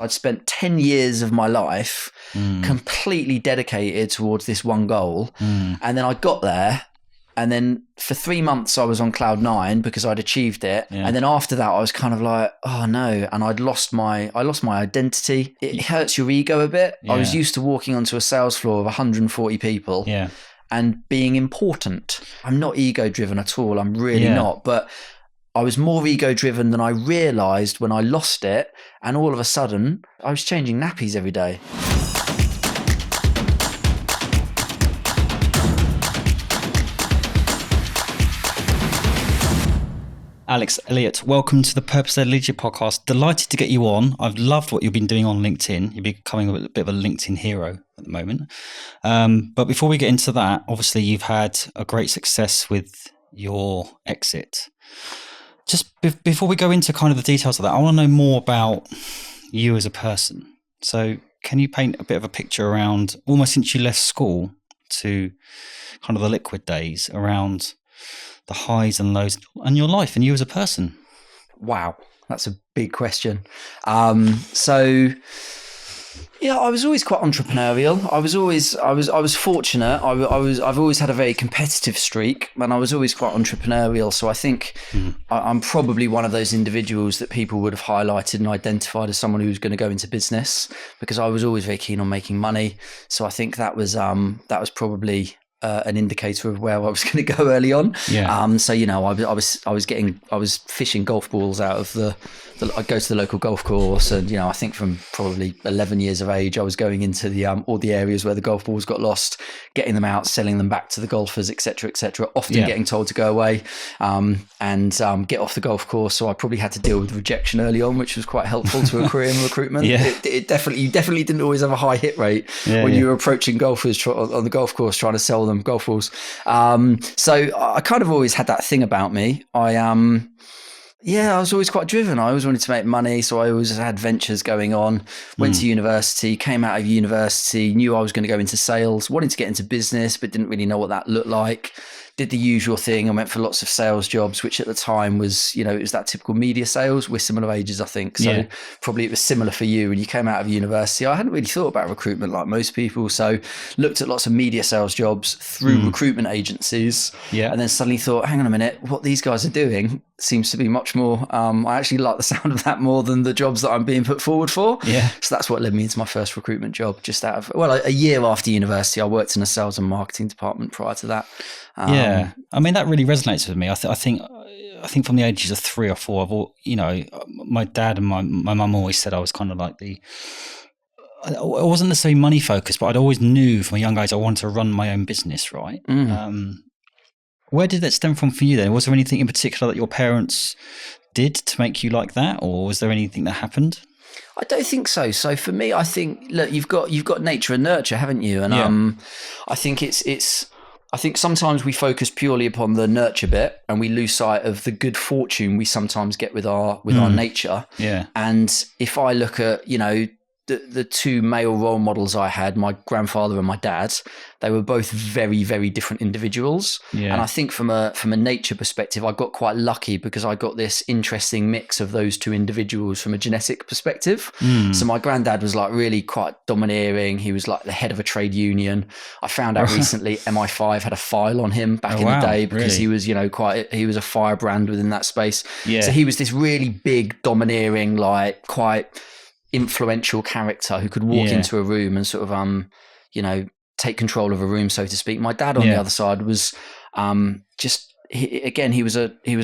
I'd spent 10 years of my life completely dedicated towards this one goal. And then I got there, and then for 3 months I was on cloud 9 because I'd achieved it. And then after that I was kind of like, oh no. And I lost my identity. It hurts your ego a bit. I was used to walking onto a sales floor of 140 people and being important. I'm not ego driven at all. I'm really not. But I was more ego driven than I realized when I lost it. And all of a sudden I was changing nappies every day. Alex Elliott, welcome to the Purpose-Led Leadership Podcast. Delighted to get you on. I've loved what you've been doing on LinkedIn. You're becoming a bit of a LinkedIn hero at the moment. But before we get into that, obviously you've had a great success with your exit. Just before we go into kind of the details of that, I want to know more about you as a person. So can you paint a bit of a picture around almost since you left school to kind of the liquid days, around the highs and lows and your life and you as a person? Wow, that's a big question. I was always quite entrepreneurial. I was fortunate. I've always had a very competitive streak, and I was always quite entrepreneurial. So I think I'm probably one of those individuals that people would have highlighted and identified as someone who's going to go into business, because I was always very keen on making money. So I think that was probably an indicator of where I was going to go early on. I was fishing golf balls out of I'd go to the local golf course, and I think from probably 11 years of age I was going into the all the areas where the golf balls got lost, getting them out, selling them back to the golfers, etc., often getting told to go away and get off the golf course. So I probably had to deal with rejection early on, which was quite helpful to a career in recruitment. You definitely didn't always have a high hit rate when you were approaching golfers on the golf course trying to sell them golf balls. So I kind of always had that thing about me. I was always quite driven. I always wanted to make money, so I always had ventures going on. Went to university, came out of university, knew I was going to go into sales, wanted to get into business, but didn't really know what that looked like. Did the usual thing. I went for lots of sales jobs, which at the time was, it was that typical media sales. We're similar ages, I think. So probably it was similar for you when you came out of university. I hadn't really thought about recruitment like most people. So looked at lots of media sales jobs through recruitment agencies. And then suddenly thought, hang on a minute, what these guys are doing seems to be much more, I actually like the sound of that more than the jobs that I'm being put forward for. So that's what led me into my first recruitment job just out of, a year after university. I worked in a sales and marketing department prior to that. I mean, that really resonates with me. I think from the ages of 3 or 4, my dad and my mum always said I was kind of like I wasn't necessarily money focused, but I'd always knew from a young age I wanted to run my own business, right? Where did that stem from for you then? Was there anything in particular that your parents did to make you like that, or was there anything that happened? I don't think so. So for me, I think, look, you've got nature and nurture, haven't you? And I think I think sometimes we focus purely upon the nurture bit and we lose sight of the good fortune we sometimes get with our nature. And if I look at, the two male role models I had, my grandfather and my dad, they were both very, very different individuals. And I think from a nature perspective, I got quite lucky because I got this interesting mix of those two individuals from a genetic perspective. So my granddad was like really quite domineering. He was like the head of a trade union. I found out recently MI5 had a file on him back in the day because he was, he was a firebrand within that space. So he was this really big, domineering, like quite influential character who could walk into a room and sort of take control of a room, so to speak. My dad on the other side was he was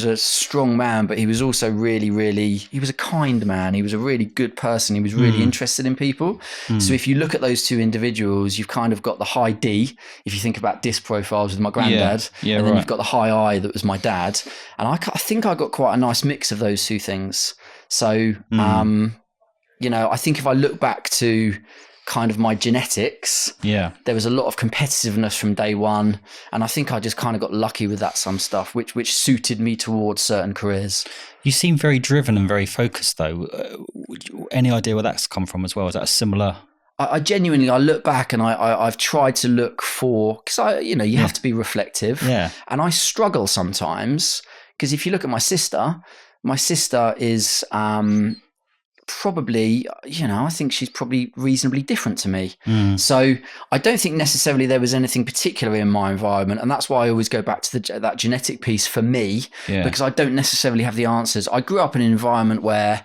a strong man, but he was also really, really, he was a kind man. He was a really good person. He was really interested in people. So if you look at those two individuals, you've kind of got the high D, if you think about disc profiles with my granddad, and then you've got the high I that was my dad. And I think I got quite a nice mix of those two things. So, I think if I look back to kind of my genetics, there was a lot of competitiveness from day one. And I think I just kind of got lucky with that some stuff, which suited me towards certain careers. You seem very driven and very focused though. Any idea where that's come from as well? Is that a similar... I genuinely, I look back and I've tried to look for, because you have to be reflective. And I struggle sometimes because if you look at my sister is... probably, I think she's probably reasonably different to me. Mm. So I don't think necessarily there was anything particular in my environment. And that's why I always go back to that genetic piece for me, because I don't necessarily have the answers. I grew up in an environment where,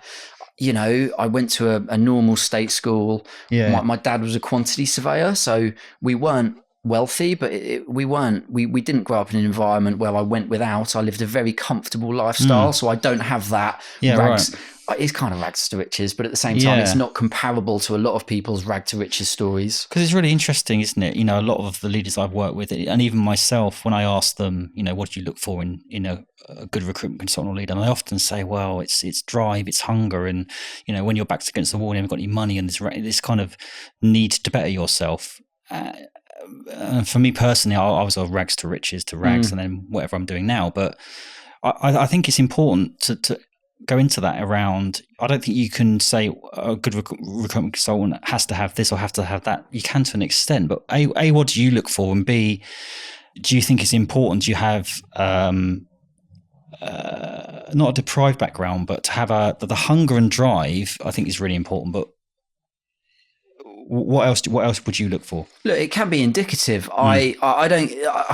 I went to a normal state school. Yeah. My dad was a quantity surveyor. So we weren't wealthy, but we didn't grow up in an environment where I went without. I lived a very comfortable lifestyle. So I don't have that rags. Right. It's kind of rags to riches, but at the same time, it's not comparable to a lot of people's rag to riches stories. Because it's really interesting, isn't it? A lot of the leaders I've worked with, and even myself, when I ask them, what do you look for in a good recruitment consultant or leader, and I often say, well, it's drive, it's hunger, and when your back's against the wall and you haven't got any money, and this kind of need to better yourself. And for me personally, I was of rags to riches to rags, and then whatever I'm doing now. But I think it's important to go into that around. I don't think you can say a good recruitment consultant has to have this or have to have that. You can to an extent, but A, what do you look for? And B, do you think it's important you have not a deprived background, but to have the hunger and drive, I think is really important. But what else would you look for? Look, it can be indicative. I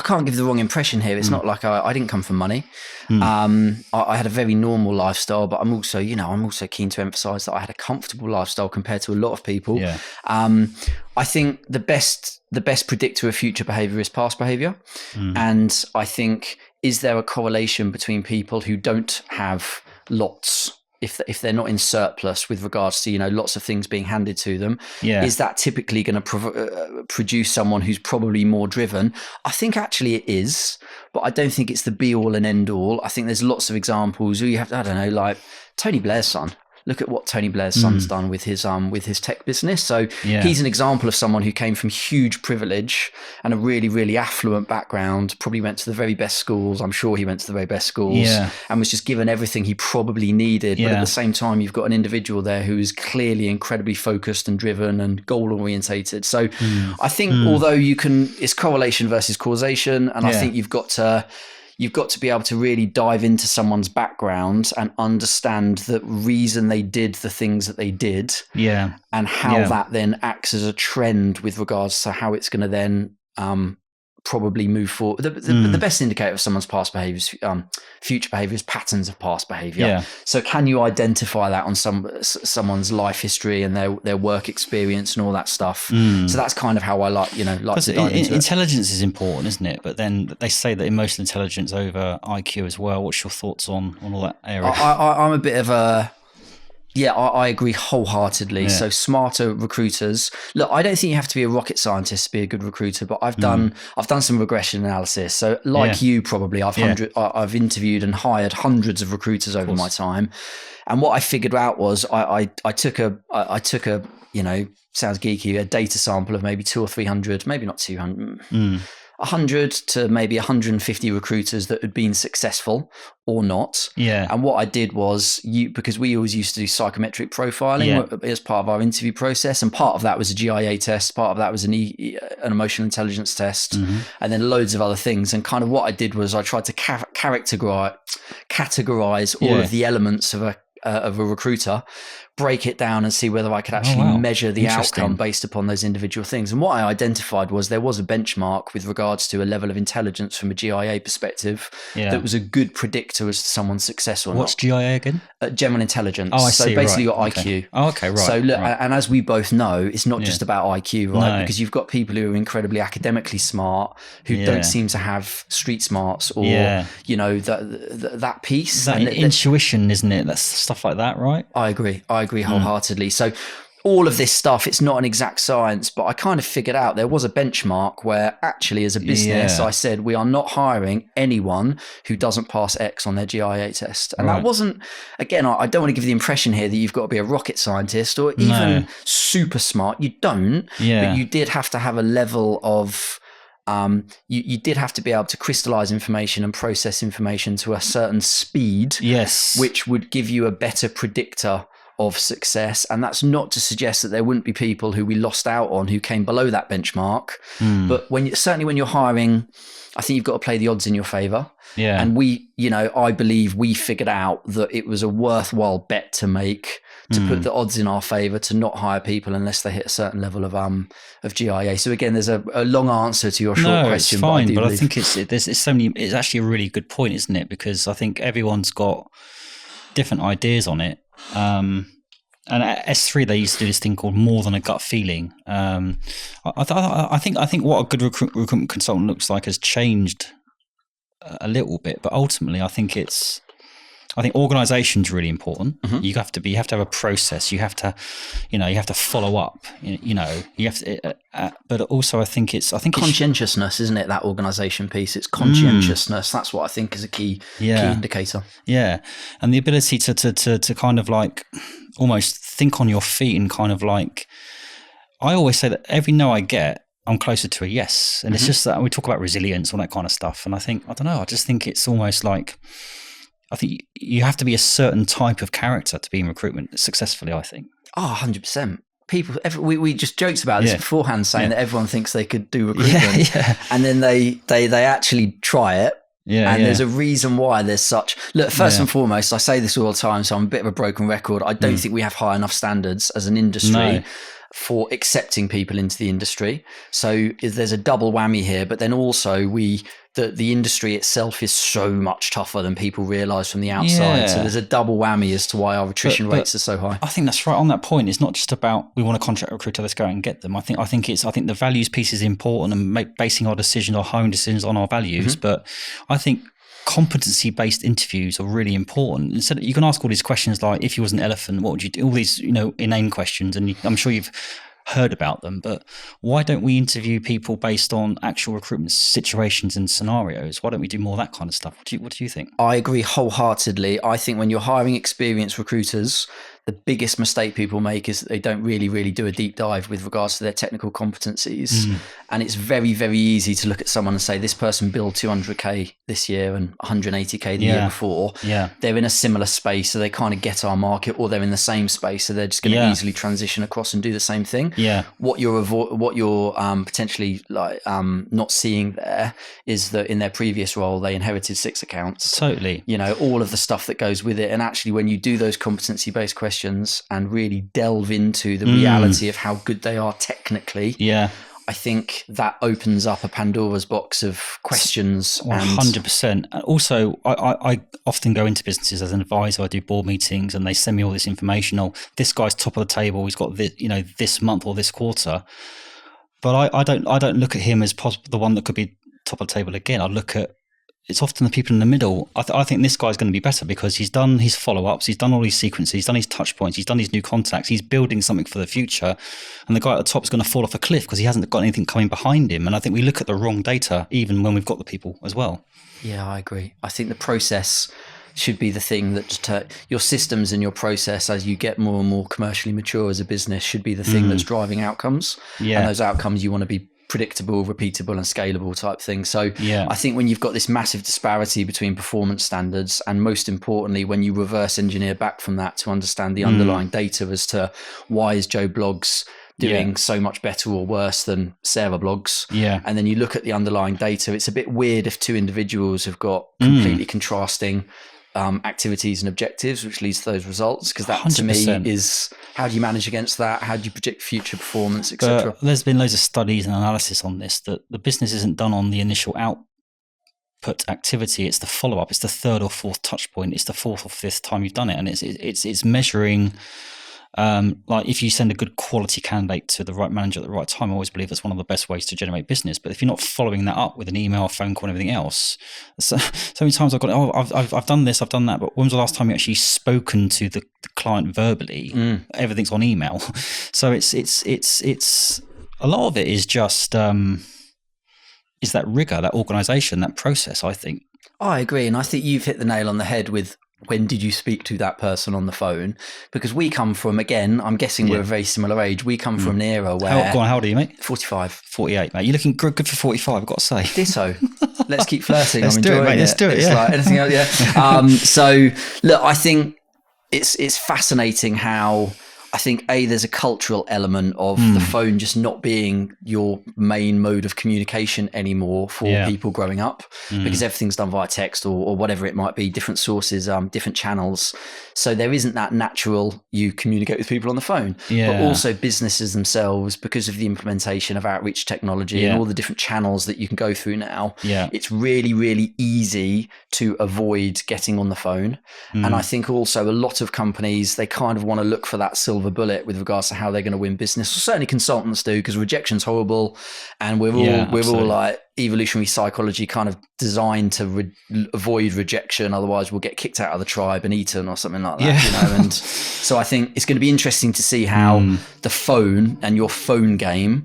can't give the wrong impression here. It's not like I didn't come from money. I had a very normal lifestyle, but I'm also keen to emphasize that I had a comfortable lifestyle compared to a lot of people. Yeah. I think the best predictor of future behavior is past behavior. And I think, is there a correlation between people who don't have lots, if they're not in surplus with regards to lots of things being handed to them, is that typically going to produce someone who's probably more driven? I think actually it is, but I don't think it's the be all and end all. I think there's lots of examples. You have, I don't know, like Tony Blair's son. Look at what Tony Blair's son's done with his tech business. So he's an example of someone who came from huge privilege and a really, really affluent background, probably went to the very best schools. I'm sure he went to the very best schools and was just given everything he probably needed. But at the same time, you've got an individual there who is clearly incredibly focused and driven and goal orientated. So I think although it's correlation versus causation, and I think you've got to be able to really dive into someone's background and understand the reason they did the things that they did, and how that then acts as a trend with regards to how it's going to then probably move forward. The best indicator of someone's past behaviors, future behaviors, patterns of past behavior. So can you identify that on someone's life history and their work experience and all that stuff? So that's kind of how I like to dive into intelligence is important, isn't it? But then they say that emotional intelligence over IQ as well. What's your thoughts on all that area? I'm a bit of a... Yeah, I agree wholeheartedly. So smarter recruiters. Look, I don't think you have to be a rocket scientist to be a good recruiter, but I've done some regression analysis. So you probably, I've interviewed and hired hundreds of recruiters over my time. And what I figured out was I took a sounds geeky, a data sample of maybe 200 or 300, maybe not 200. 100 to maybe 150 recruiters that had been successful or not. And what I did was, because we always used to do psychometric profiling as part of our interview process, and part of that was a GIA test, part of that was an emotional intelligence test, and then loads of other things. And kind of what I did was I tried to categorize all of the elements of a recruiter, break it down and see whether I could actually measure the outcome based upon those individual things. And what I identified was there was a benchmark with regards to a level of intelligence from a GIA perspective that was a good predictor as to someone's success or not. What's GIA again? General intelligence. Oh, I see. So basically your IQ. IQ. Oh, okay, right. So look, and as we both know, it's not just about IQ, right? No. Because you've got people who are incredibly academically smart who don't seem to have street smarts or, that piece. That intuition, isn't it? That's stuff like that, right? I agree wholeheartedly. So all of this stuff, it's not an exact science, but I kind of figured out there was a benchmark where actually as a business, I said, we are not hiring anyone who doesn't pass X on their GIA test. And that wasn't, again, I don't want to give the impression here that you've got to be a rocket scientist or even super smart. You don't, but you did have to have a level of, you did have to be able to crystallize information and process information to a certain speed, which would give you a better predictor of success. And that's not to suggest that there wouldn't be people who we lost out on who came below that benchmark. But certainly when you're hiring, I think you've got to play the odds in your favor. And I believe we figured out that it was a worthwhile bet to make to put the odds in our favour to not hire people unless they hit a certain level of GIA. So again, there's a long answer to your short question. It's fine, but I believe... think it's so many. It's actually a really good point, isn't it? Because I think everyone's got different ideas on it. And at S3, they used to do this thing called more than a gut feeling. I think what a good recruitment consultant looks like has changed a little bit, but ultimately, I think organization's really important. Mm-hmm. You have to have a process. You have to follow up. You have to. But also, I think conscientiousness, isn't it? That organization piece. It's conscientiousness. That's what I think is a key indicator. Yeah, and the ability to kind of like almost think on your feet and kind of like. I always say that every no I get, I'm closer to a yes, and it's just that we talk about resilience, all that kind of stuff, and I just think it's almost like. I think you have to be a certain type of character to be in recruitment successfully, I think. 100%. People, we just joked about this beforehand, saying that everyone thinks they could do recruitment, and then they actually try it. There's a reason why there's such... Look, first and foremost, I say this all the time, so I'm a bit of a broken record. I don't think we have high enough standards as an industry for accepting people into the industry. So there's a double whammy here, but then also the industry itself is so much tougher than people realise from the outside. Yeah. So there's a double whammy as to why our attrition rates are so high. I think that's right on that point. It's not just about we want a contract recruiter, let's go out and get them. I think the values piece is important and basing our decisions, our hiring decisions on our values. But I think competency-based interviews are really important. Instead, you can ask all these questions like, if you was an elephant, what would you do? All these, inane questions, and I'm sure you've heard about them, but why don't we interview people based on actual recruitment situations and scenarios? Why don't we do more of that kind of stuff? What do you think? I agree wholeheartedly. I think when you're hiring experienced recruiters, the biggest mistake people make is they don't really do a deep dive with regards to their technical competencies. And it's very, very easy to look at someone and say, this person billed 200K this year and 180K the year before. Yeah. They're in a similar space, so they kind of get our market, or they're in the same space, so they're just going to easily transition across and do the same thing. Yeah. What you're potentially not seeing there is that in their previous role, they inherited 6 accounts. Totally. All of the stuff that goes with it. And actually, when you do those competency-based questions and really delve into the reality of how good they are technically, I think that opens up a Pandora's box of questions. 100%. Also, I often go into businesses as an advisor. I do board meetings, and they send me all this information. Oh, this guy's top of the table. He's got this, this month or this quarter. But I don't look at him as the one that could be top of the table again. I look at. It's often the people in the middle. I think this guy's going to be better because he's done his follow-ups, he's done all his sequences, he's done his touch points, he's done his new contacts, he's building something for the future. And the guy at the top is going to fall off a cliff because he hasn't got anything coming behind him. And I think we look at the wrong data even when we've got the people as well. Yeah, I agree. I think the process should be the thing that your systems and your process, as you get more and more commercially mature as a business, should be the thing that's driving outcomes. Yeah. And those outcomes you want to be predictable, repeatable and scalable type thing. So I think when you've got this massive disparity between performance standards, and most importantly, when you reverse engineer back from that to understand the underlying data as to why is Joe Bloggs doing so much better or worse than Sarah Bloggs. Yeah. And then you look at the underlying data, it's a bit weird if two individuals have got completely contrasting activities and objectives, which leads to those results. Because that 100%. To me is, how do you manage against that? How do you predict future performance, etc.? There's been loads of studies and analysis on this, that the business isn't done on the initial output activity. It's the follow-up. It's the 3rd or 4th touch point. It's the 4th or 5th time you've done it. And it's measuring, like if you send a good quality candidate to the right manager at the right time, I always believe that's one of the best ways to generate business. But if you're not following that up with an email, a phone call, and everything else, so many times I've got, I've done this, I've done that, but when was the last time you actually spoken to the client verbally? Everything's on email. So it's a lot of it is just is that rigor, that organization, that process, I think. I agree, and I think you've hit the nail on the head with, when did you speak to that person on the phone? Because we come from, again, I'm guessing we're a very similar age. We come from an era where... How old are you, mate? 45. 48, mate. You're looking good for 45, I've got to say. Ditto. Let's keep flirting. Let's do it, mate. Let's do it, It's like anything else, So, look, I think it's fascinating how... I think there's a cultural element of the phone just not being your main mode of communication anymore for people growing up, because everything's done via text or whatever it might be, different sources, different channels. So there isn't that natural you communicate with people on the phone. But also businesses themselves, because of the implementation of outreach technology and all the different channels that you can go through now, it's really, really easy to avoid getting on the phone. And I think also a lot of companies, they kind of want to look for that silver bullet with regards to how they're going to win business. Well, certainly consultants do, because rejection's horrible, and we're all like evolutionary psychology kind of designed to avoid rejection. Otherwise we'll get kicked out of the tribe and eaten or something like that, you know? And so I think it's going to be interesting to see how the phone and your phone game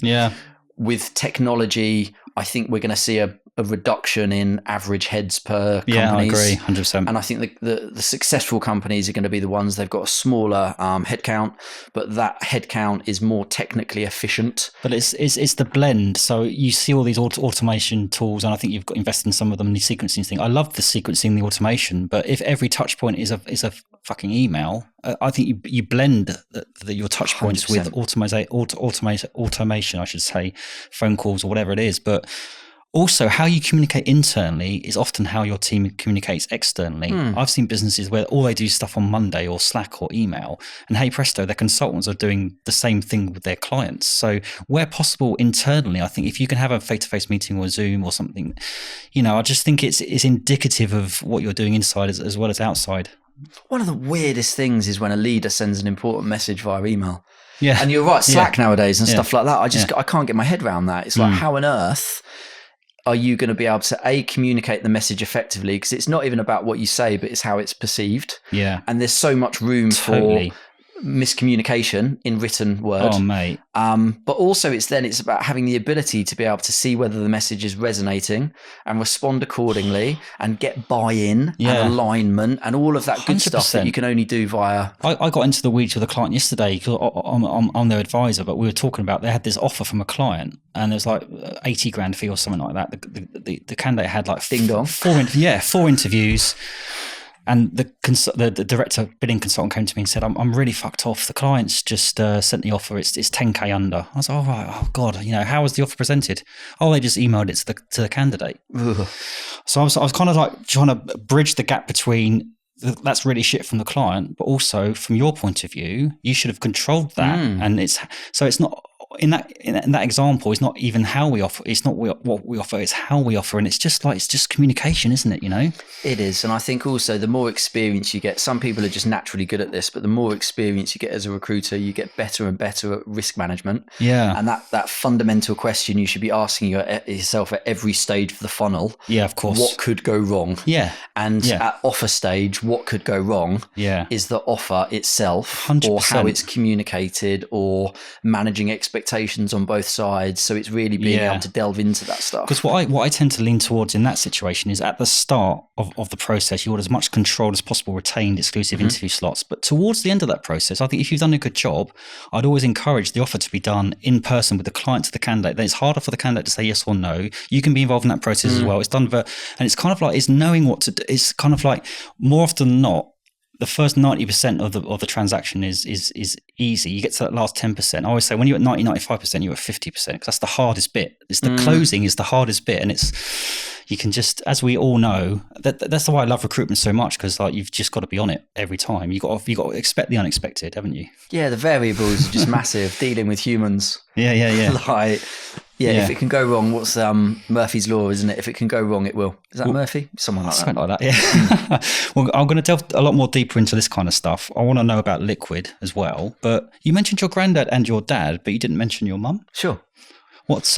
with technology, I think we're going to see a reduction in average heads per companies. Yeah, I agree, 100%. And I think the successful companies are going to be the ones, they've got a smaller headcount, but that headcount is more technically efficient. But it's the blend. So you see all these automation tools, and I think you've got invested in some of them, the sequencing thing. I love the sequencing, the automation, but if every touch point is a fucking email, I think you blend your touch points 100%. With automation, I should say, phone calls or whatever it is. But also, how you communicate internally is often how your team communicates externally. I've seen businesses where all they do is stuff on Monday or Slack or email, and hey presto, their consultants are doing the same thing with their clients. So where possible internally, I think if you can have a face-to-face meeting or Zoom or something, you know, I just think it's indicative of what you're doing inside as well as outside. One of the weirdest things is when a leader sends an important message via email. Yeah. And you're right, Slack nowadays and stuff like that. I can't get my head around that. It's like, how on earth are you going to be able to communicate the message effectively? Because it's not even about what you say, but it's how it's perceived. Yeah. And there's so much room for miscommunication in written word. Oh, mate. But also it's about having the ability to be able to see whether the message is resonating and respond accordingly and get buy-in and alignment and all of that good 100%. stuff that you can only do via. I got into the weeds with a client yesterday because I'm their advisor, but we were talking about, they had this offer from a client and there's like 80 grand fee or something like that. The candidate had like ding dong. four interviews. And the director bidding consultant came to me and said, I'm really fucked off. The client's just sent the offer. It's 10K under. I was like, oh, right. Oh, God. You know, how was the offer presented? Oh, they just emailed it to the candidate. Ugh. So I was kind of like trying to bridge the gap between that's really shit from the client, but also from your point of view, you should have controlled that. And it's not. In that example, it's not even how we offer. It's not what we offer. It's how we offer, and it's just communication, isn't it? You know, it is. And I think also the more experience you get, some people are just naturally good at this, but the more experience you get as a recruiter, you get better and better at risk management. Yeah, and that fundamental question you should be asking yourself at every stage of the funnel. Yeah, of course. What could go wrong? Yeah, and at offer stage, what could go wrong? Yeah, is the offer itself, 100%. or how it's communicated, or managing expectations on both sides. So it's really being able to delve into that stuff. Because what I tend to lean towards in that situation is at the start of the process, you want as much control as possible, retained exclusive interview slots. But towards the end of that process, I think if you've done a good job, I'd always encourage the offer to be done in person with the client to the candidate. Then it's harder for the candidate to say yes or no. You can be involved in that process as well. It's done, and it's kind of like, it's knowing what to do. It's kind of like, more often than not, the first 90% of the transaction is easy. You get to that last 10%. I always say when you're at 90-95%, you're at 50%, because that's the hardest bit. It's the closing is the hardest bit, and you can just, as we all know, that's why I love recruitment so much, because like you've just got to be on it every time. You got to expect the unexpected, haven't you? Yeah, the variables are just massive. Dealing with humans. Yeah. Like. Yeah, if it can go wrong, what's Murphy's Law, isn't it? If it can go wrong, it will. Is that Murphy? Someone like that. Something like that, yeah. Well, I'm going to delve a lot more deeper into this kind of stuff. I want to know about Liquid as well. But you mentioned your granddad and your dad, but you didn't mention your mum. Sure. What's...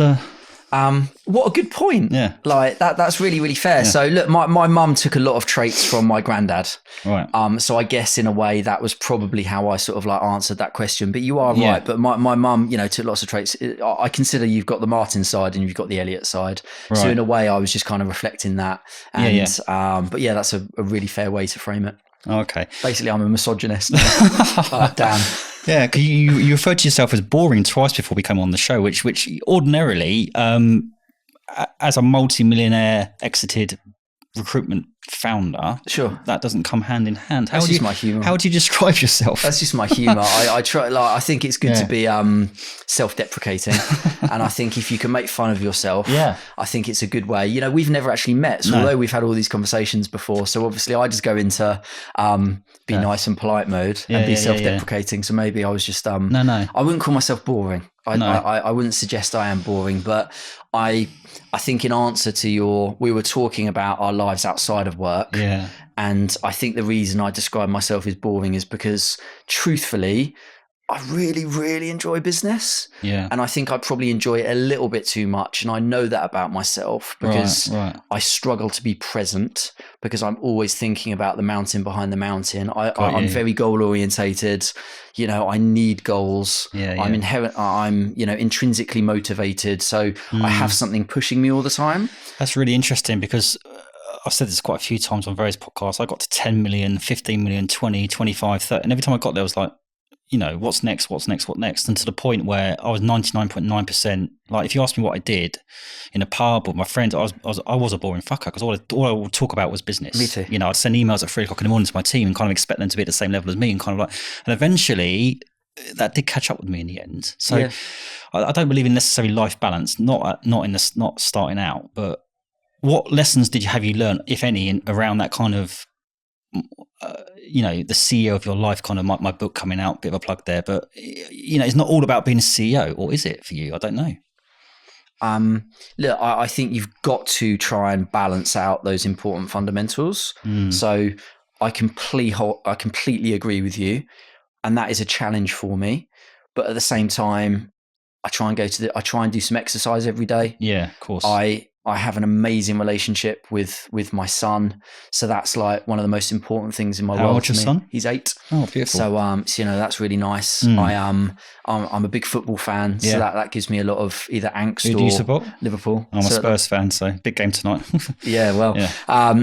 what a good point. Yeah. Like that's really, really fair. Yeah. So look, my mum took a lot of traits from my granddad. Right. So I guess in a way that was probably how I sort of like answered that question, but you are right. But my mum, you know, took lots of traits. I consider you've got the Martin side and you've got the Elliott side. Right. So in a way I was just kind of reflecting that. And, but yeah, that's a really fair way to frame it. Okay. Basically, I'm a misogynist. Damn. Yeah, because you referred to yourself as boring twice before we came on the show, which ordinarily, as a multi-millionaire exited recruitment founder, Sure, that doesn't come hand in hand. That's just my humour. How do you describe yourself? That's just my humour. I try. I think it's good to be self-deprecating, and I think if you can make fun of yourself, I think it's a good way. We've never actually met, so although we've had all these conversations before, so obviously I just go into be nice and polite mode and be self-deprecating. So maybe I was just I wouldn't call myself boring. I wouldn't suggest I am boring, but I think in answer to we were talking about our lives outside of work. Yeah. And I think the reason I describe myself as boring is because truthfully, I really, really enjoy business. Yeah. And I think I probably enjoy it a little bit too much. And I know that about myself because I struggle to be present because I'm always thinking about the mountain behind the mountain. I'm very goal orientated. I need goals. I'm intrinsically motivated. So I have something pushing me all the time. That's really interesting because I've said this quite a few times on various podcasts. I got to 10 million, 15 million, 20, 25, 30. And every time I got there, I was like, what's next? And to the point where I was 99.9%. Like, if you ask me what I did in a pub with my friends, I was a boring fucker because all I would talk about was business. Me too. I'd send emails at 3 o'clock in the morning to my team and kind of expect them to be at the same level as me, and eventually that did catch up with me in the end. So I don't believe in necessarily life balance, not starting out, but what lessons have you learned, if any, around that kind of, the CEO of your life, kind of my book coming out, bit of a plug there, but it's not all about being a CEO, or is it for you? I don't know. Look, I think you've got to try and balance out those important fundamentals. So I completely agree with you. And that is a challenge for me. But at the same time, I try and do some exercise every day. Yeah, of course. I have an amazing relationship with my son, so that's like one of the most important things in my world. How old's your son? He's 8. Oh, beautiful. So that's really nice. I'm a big football fan, so that gives me a lot of either angst. Who do you support? Liverpool. I'm a Spurs fan, so big game tonight.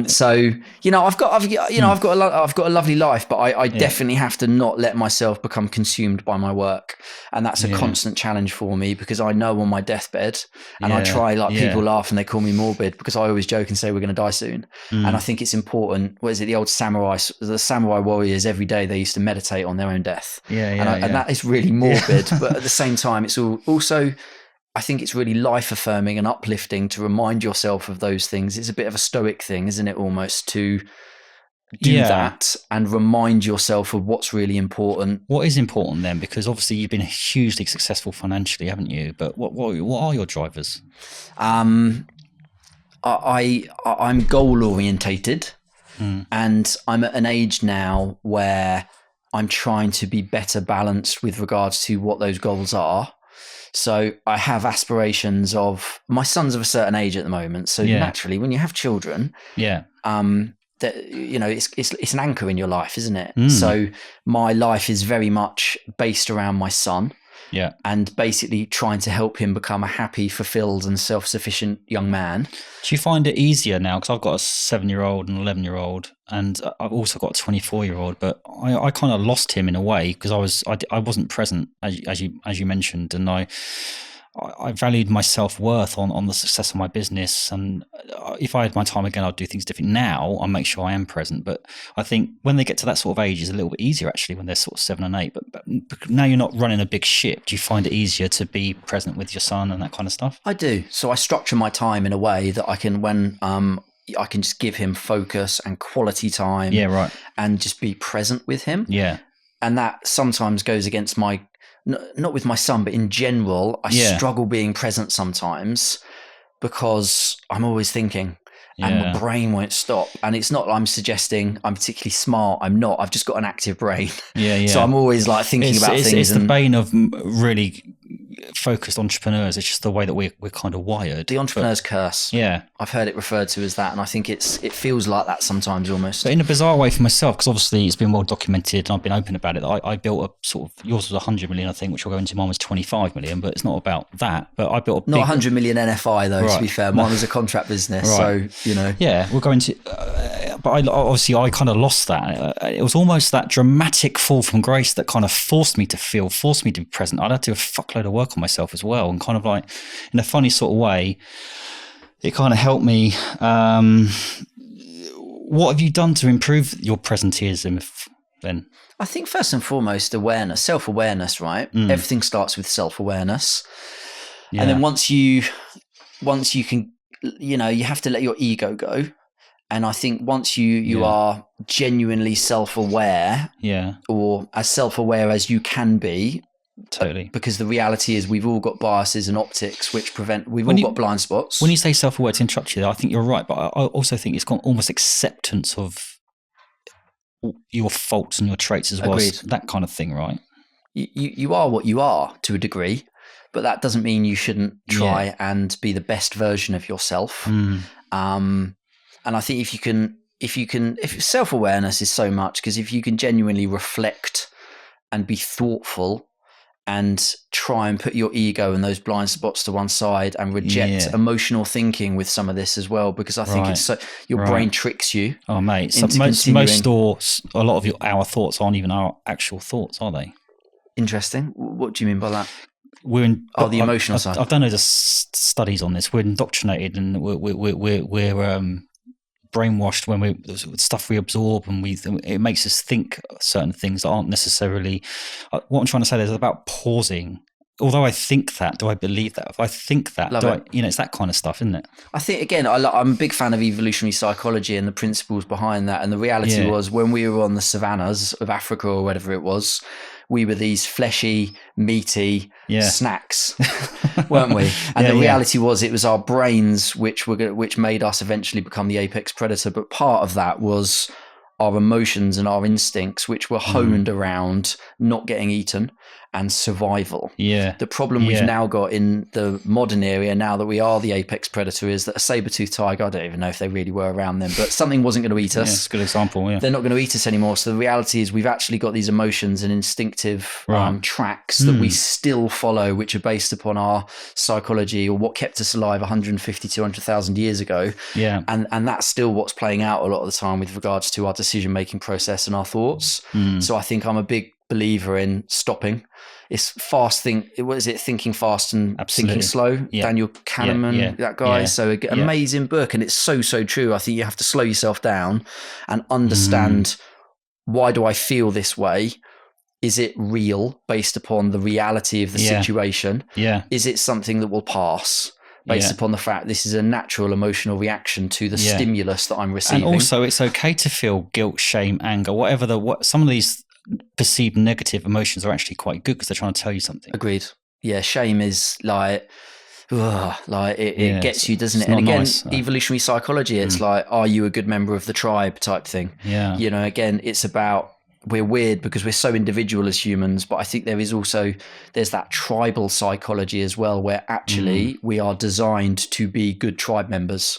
So I've got a lovely life, but I definitely have to not let myself become consumed by my work, and that's a constant challenge for me because I know on my deathbed, and I try people laugh and they call me morbid because I always joke and say we're going to die soon. And I think it's important. What is it? The samurai warriors, every day they used to meditate on their own death. And that is really morbid, but at the same time, it's also, I think it's really life affirming and uplifting to remind yourself of those things. It's a bit of a stoic thing, isn't it? Almost to do that and remind yourself of what's really important. What is important then? Because obviously you've been hugely successful financially, haven't you? But what are your drivers? I'm goal orientated, and I'm at an age now where I'm trying to be better balanced with regards to what those goals are. So I have aspirations of, my son's of a certain age at the moment. So naturally, when you have children, that it's an anchor in your life, isn't it? So my life is very much based around my son. Yeah. And basically trying to help him become a happy, fulfilled and self-sufficient young man. Do you find it easier now? Because I've got a 7-year-old and 11-year-old, and I've also got a 24-year-old, but I kind of lost him in a way because I wasn't present, as you mentioned, and I valued my self-worth on the success of my business. And if I had my time again, I'd do things different. Now I make sure I am present. But I think when they get to that sort of age, it's a little bit easier actually when they're sort of 7 and 8. But now you're not running a big ship. Do you find it easier to be present with your son and that kind of stuff? I do. So I structure my time in a way that I can, when I can just give him focus and quality time. Yeah, right. And just be present with him. Yeah. And that sometimes goes against my, not with my son, but in general, I struggle being present sometimes because I'm always thinking and my brain won't stop. And it's not, I'm suggesting I'm particularly smart. I'm not. I've just got an active brain. Yeah. So I'm always like thinking about things. It's the bane of really focused entrepreneurs. It's just the way that we're kind of wired. The entrepreneur's curse. Yeah. I've heard it referred to as that. And I think it feels like that sometimes almost. But in a bizarre way for myself, because obviously it's been well documented and I've been open about it. I built a sort of, yours was 100 million, I think, which we'll go into. Mine was 25 million, but it's not about that. But I built a not 100 million NFI though, to be fair. Mine was a contract business. Right. So, Yeah, we'll go into, but I kind of lost that. It was almost that dramatic fall from grace that kind of forced me to be present. I'd had to do a fuckload of work on myself as well, and kind of like in a funny sort of way it kind of helped me what have you done to improve your presenteeism then? I think first and foremost, awareness, self-awareness, right? Everything starts with self-awareness. Yeah. And then once you can, you have to let your ego go. And I think once you are genuinely self-aware, or as self-aware as you can be, totally, because the reality is we've all got biases and optics which we've all got blind spots. When you say self-aware, to interrupt you there, I think you're right, but I also think it's got almost acceptance of your faults and your traits as well. Agreed. That kind of thing, right? You are what you are to a degree, but that doesn't mean you shouldn't try and be the best version of yourself. And I think if self-awareness is so much, because if you can genuinely reflect and be thoughtful and try and put your ego and those blind spots to one side and reject emotional thinking with some of this as well, because I think it's so your brain tricks you. Oh, mate, most or a lot of our thoughts aren't even our actual thoughts, are they? Interesting. What do you mean by that? The emotional side. I've done studies on this. We're indoctrinated and we're brainwashed when stuff we absorb, and it makes us think certain things that aren't necessarily. What I'm trying to say is about pausing. Although I think that, do I believe that? If I think that, it's that kind of stuff, isn't it? I think, again, I'm a big fan of evolutionary psychology and the principles behind that. And the reality was, when we were on the savannas of Africa or whatever it was, we were these fleshy, meaty snacks, weren't we? And the reality was, it was our brains which made us eventually become the apex predator. But part of that was our emotions and our instincts, which were honed around not getting eaten and survival. The problem we've now got in the modern area, now that we are the apex predator, is that a saber-toothed tiger, I don't even know if they really were around then, but something wasn't going to eat us. That's a good example. They're not going to eat us anymore. So the reality is, we've actually got these emotions and instinctive tracks that we still follow, which are based upon our psychology, or what kept us alive 150, 200,000 years ago. And that's still what's playing out a lot of the time with regards to our decision-making process and our thoughts. So I think I'm a big believer in stopping. It's Thinking Fast and Thinking Slow. Daniel Kahneman, that guy. So amazing book, and it's so true. I think you have to slow yourself down and understand, why do I feel this way? Is it real based upon the reality of the situation? Is it something that will pass based upon the fact this is a natural emotional reaction to the stimulus that I'm receiving? And also, it's okay to feel guilt, shame, anger, whatever some of these perceived negative emotions are actually quite good, because they're trying to tell you something. Agreed. Yeah, shame is it gets you, doesn't it? And again, evolutionary psychology, it's like, are you a good member of the tribe type thing? Again, it's about, we're weird because we're so individual as humans, but I think there's that tribal psychology as well, where actually we are designed to be good tribe members.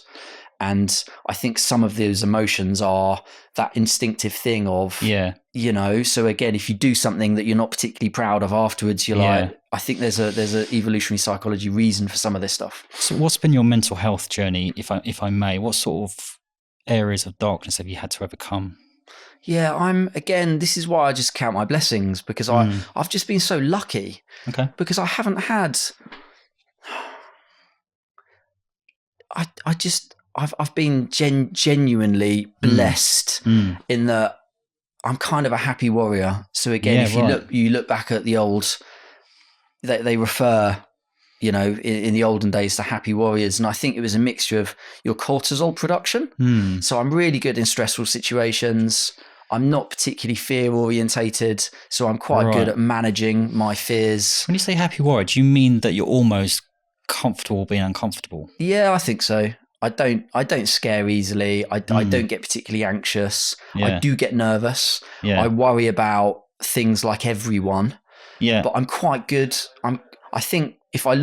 And I think some of those emotions are that instinctive thing of, so again, if you do something that you're not particularly proud of afterwards, you're like, I think there's a evolutionary psychology reason for some of this stuff. So what's been your mental health journey, if I may? What sort of areas of darkness have you had to overcome? Yeah, this is why I just count my blessings, because I've just been so lucky. Okay. Because I haven't had, I've been genuinely blessed in that I'm kind of a happy warrior. So again, if you look back at the old, they refer, in the olden days to happy warriors. And I think it was a mixture of your cortisol production. So I'm really good in stressful situations. I'm not particularly fear orientated. So I'm quite good at managing my fears. When you say happy warrior, do you mean that you're almost comfortable being uncomfortable? Yeah, I think so. I don't scare easily. I don't get particularly anxious. I do get nervous. I worry about things like everyone. But I'm quite good. I think if I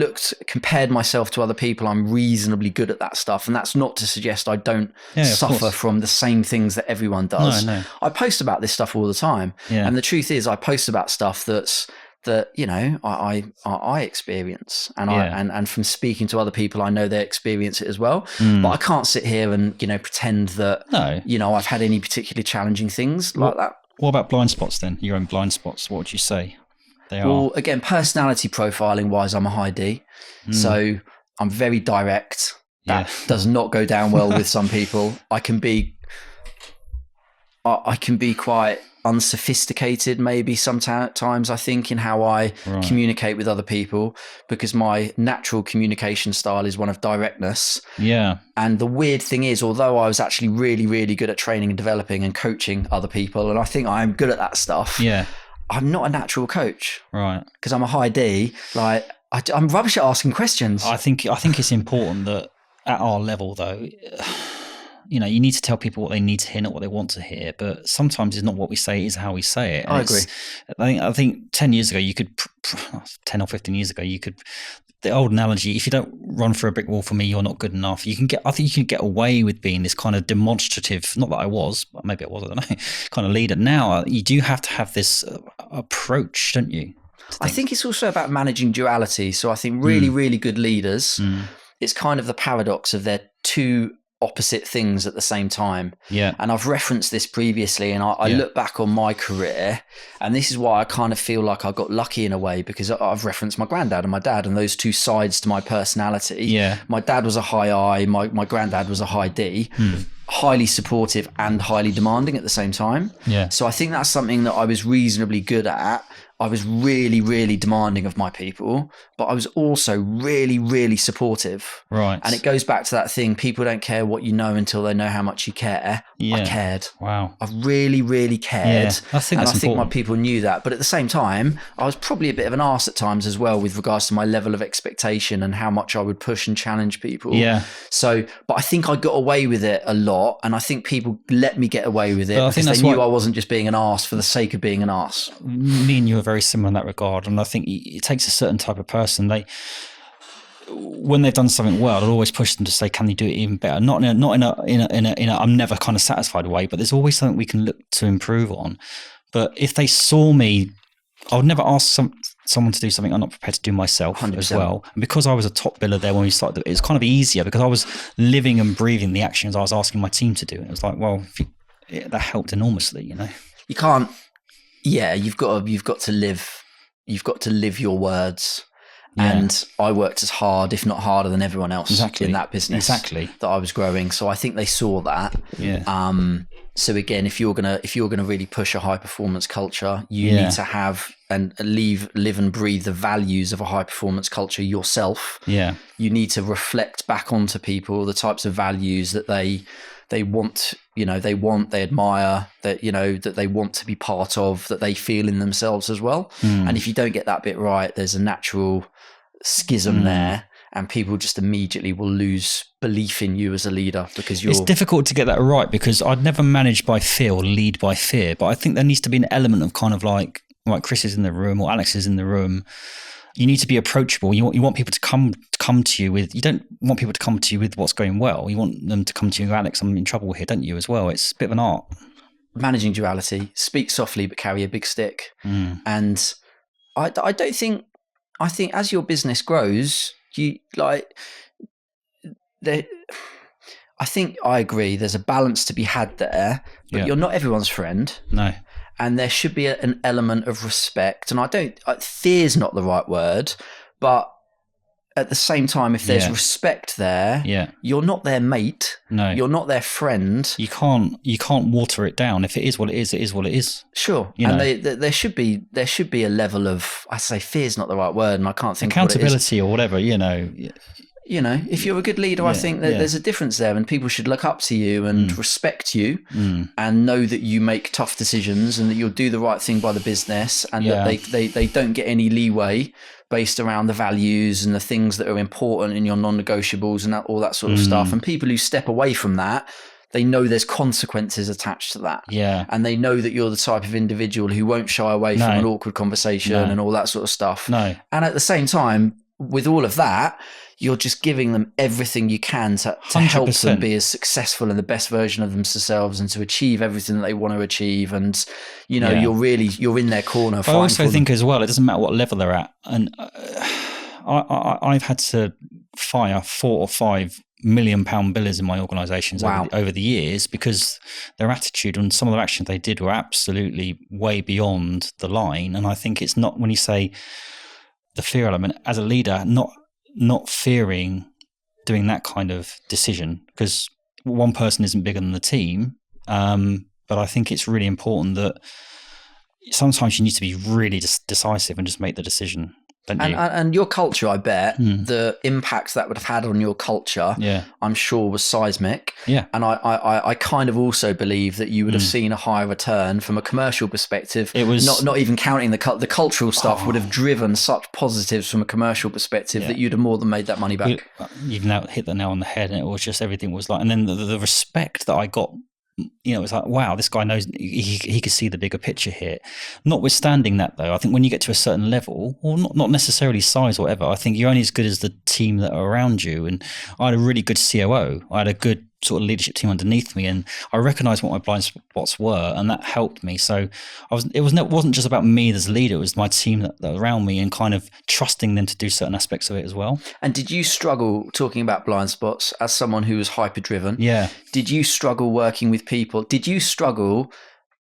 compared myself to other people, I'm reasonably good at that stuff. And that's not to suggest I don't suffer from the same things that everyone does. No. I post about this stuff all the time. And the truth is, I post about stuff that I experience, and and from speaking to other people, I know they experience it as well. But I can't sit here and pretend that I've had any particularly challenging things like that. What about blind spots then? Your own blind spots? What would you say they are? Well, again, personality profiling wise, I'm a high D, so I'm very direct. That does not go down well with some people. I can be I can be quite unsophisticated maybe sometimes, I think, in how I communicate with other people, because my natural communication style is one of directness. Yeah. And the weird thing is, although I was actually really, really good at training and developing and coaching other people, and I think I'm good at that stuff, I'm not a natural coach. Right. Because I'm a high D. Like, I'm rubbish at asking questions. I think it's important that at our level, though, you know, you need to tell people what they need to hear, not what they want to hear. But sometimes it's not what we say, it's how we say it. And I agree. I think 10 years ago, 10 or 15 years ago, the old analogy, if you don't run through a brick wall for me, you're not good enough. I think you can get away with being this kind of demonstrative, not that I was, but maybe I was, I don't know, kind of leader. Now you do have to have this approach, don't you? I think it's also about managing duality. So I think really, really good leaders, it's kind of the paradox of their two opposite things at the same time. Yeah. And I've referenced this previously, and I look back on my career, and this is why I kind of feel like I got lucky in a way, because I've referenced my granddad and my dad and those two sides to my personality. Yeah. My dad was a high I, my granddad was a high D. Highly supportive and highly demanding at the same time. Yeah. So I think that's something that I was reasonably good at. I was really, really demanding of my people, but I was also really, really supportive. Right. And it goes back to that thing, people don't care what you know until they know how much you care. Yeah. I cared. Wow. I really, really cared. Yeah. I think my people knew that. But at the same time, I was probably a bit of an arse at times as well with regards to my level of expectation and how much I would push and challenge people. Yeah. So, but I think I got away with it a lot, and I think people let me get away with it because they knew I wasn't just being an arse for the sake of being an arse. Me and you are very similar in that regard, and I think it takes a certain type of person. When they've done something well, I'll always push them to say, "Can you do it even better?" Not in a I'm never kind of satisfied way, but there's always something we can look to improve on. But if they saw me, I would never ask someone to do something I'm not prepared to do myself 100%. As well. And because I was a top biller there when we started, it was kind of easier because I was living and breathing the actions I was asking my team to do. And it was like, well, that helped enormously, you know. You can't. Yeah, you've got to live. You've got to live your words. Yeah. And I worked as hard, if not harder, than everyone else in that business that I was growing. So I think they saw that. Yeah. So again, if you're gonna really push a high performance culture, you need to have and live and breathe the values of a high performance culture yourself. Yeah. You need to reflect back onto people the types of values that they want, they admire, that they want to be part of, that they feel in themselves as well. And if you don't get that bit right, there's a natural schism there, and people just immediately will lose belief in you as a leader because It's difficult to get that right because I'd never manage by fear or lead by fear, but I think there needs to be an element of kind of like Chris is in the room or Alex is in the room. You need to be approachable. You want people to come to you with. You don't want people to come to you with what's going well. You want them to come to you, Alex, I'm in trouble here, don't you? As well, it's a bit of an art. Managing duality: speak softly but carry a big stick. And I don't think. I think as your business grows, I think I agree. There's a balance to be had there, but you're not everyone's friend. No. And there should be an element of respect. And fear's not the right word, but at the same time, if there's respect there, you're not their mate. No. You're not their friend. You can't water it down. If it is what it is, it is what it is. Sure. There should be a level of, I say fear's not the right word, and I can't think accountability or whatever, if you're a good leader, I think that there's a difference there, and people should look up to you and respect you and know that you make tough decisions and that you'll do the right thing by the business, and that they don't get any leeway based around the values and the things that are important in your non-negotiables and all that sort of stuff. And people who step away from that, they know there's consequences attached to that. Yeah. And they know that you're the type of individual who won't shy away from an awkward conversation and all that sort of stuff. No. And at the same time, with all of that, you're just giving them everything you can to help them be as successful and the best version of themselves and to achieve everything that they want to achieve. And, you're in their corner. I also think as well, it doesn't matter what level they're at. And I've had to fire 4 or 5 £1 million billers in my organisations over the years because their attitude and some of the actions they did were absolutely way beyond the line. And I think it's not, when you say the fear element, as a leader, not fearing doing that kind of decision, because one person isn't bigger than the team. but I think it's really important that sometimes you need to be really decisive and just make the decision. And your culture, I bet, the impacts that would have had on your culture, I'm sure, was seismic. Yeah. And I kind of also believe that you would have seen a higher return from a commercial perspective. It was not even counting the cultural stuff would have driven such positives from a commercial perspective that you'd have more than made that money back. You've now hit the nail on the head, and it was just everything was like, and then the respect that I got. It was like, wow, this guy knows, he could see the bigger picture here. Notwithstanding that, though, I think when you get to a certain level, or not necessarily size or whatever, I think you're only as good as the team that are around you. And I had a really good COO. I had a good sort of leadership team underneath me, and I recognized what my blind spots were, and that helped me. So it wasn't just about me as a leader, it was my team that was around me, and kind of trusting them to do certain aspects of it as well. And did you struggle, talking about blind spots, as someone who was hyper driven? Yeah. Did you struggle working with people? Did you struggle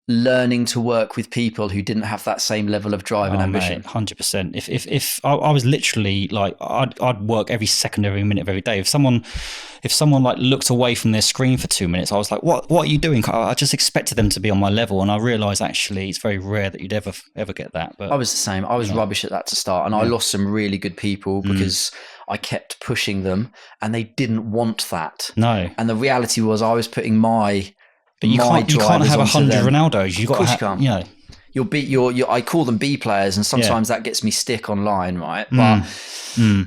learning to work with people who didn't have that same level of drive and ambition? 100%. If I was literally like, I'd work every second, every minute of every day. If someone like looked away from their screen for 2 minutes, I was like, what are you doing? I just expected them to be on my level, and I realized actually it's very rare that you'd ever get that. But I was the same. I was rubbish at that to start, and I lost some really good people because I kept pushing them, and they didn't want that. No. And the reality was, I was putting But you can't have 100 Ronaldos. You've got to have, I call them B players, and sometimes that gets me stick online, right? But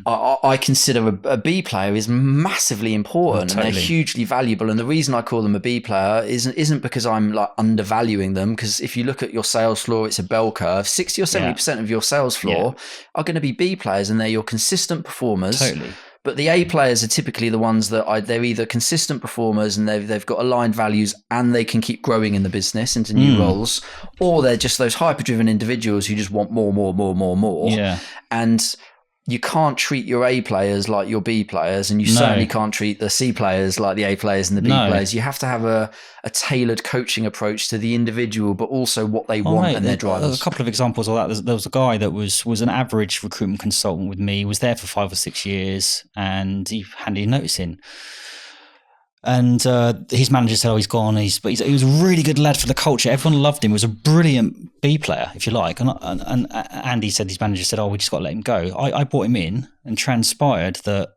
I consider a B player is massively important, and they're hugely valuable. And the reason I call them a B player isn't because I'm like undervaluing them, because if you look at your sales floor, it's a bell curve. 60 or 70% of your sales floor are going to be B players, and they're your consistent performers. Totally. But the A players are typically the ones that they're either consistent performers and they've got aligned values and they can keep growing in the business into new roles, or they're just those hyper-driven individuals who just want more. Yeah. And you can't treat your A players like your B players, and you certainly can't treat the C players like the A players and the B players. You have to have a tailored coaching approach to the individual, but also what they want and their drivers. There's a couple of examples of that. There was a guy that was an average recruitment consultant with me. He was there for 5 or 6 years, and he handed his notice in. And his manager said, he's gone. He was a really good lad for the culture. Everyone loved him. He was a brilliant B player, if you like. And Andy said, his manager said, we just got to let him go. I brought him in, and transpired that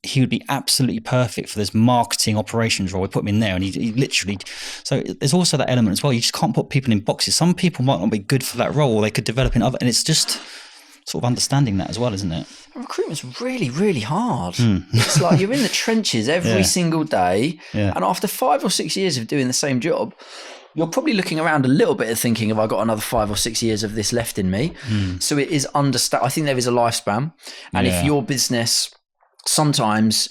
he would be absolutely perfect for this marketing operations role. We put him in there, and he literally... So there's also that element as well. You just can't put people in boxes. Some people might not be good for that role, or they could develop in other... And it's just sort of understanding that as well, isn't it? Recruitment's really, really hard. It's like you're in the trenches every single day. Yeah. And after 5 or 6 years of doing the same job, you're probably looking around a little bit and thinking, have I got another 5 or 6 years of this left in me? So it is I think there is a lifespan. And if your business sometimes,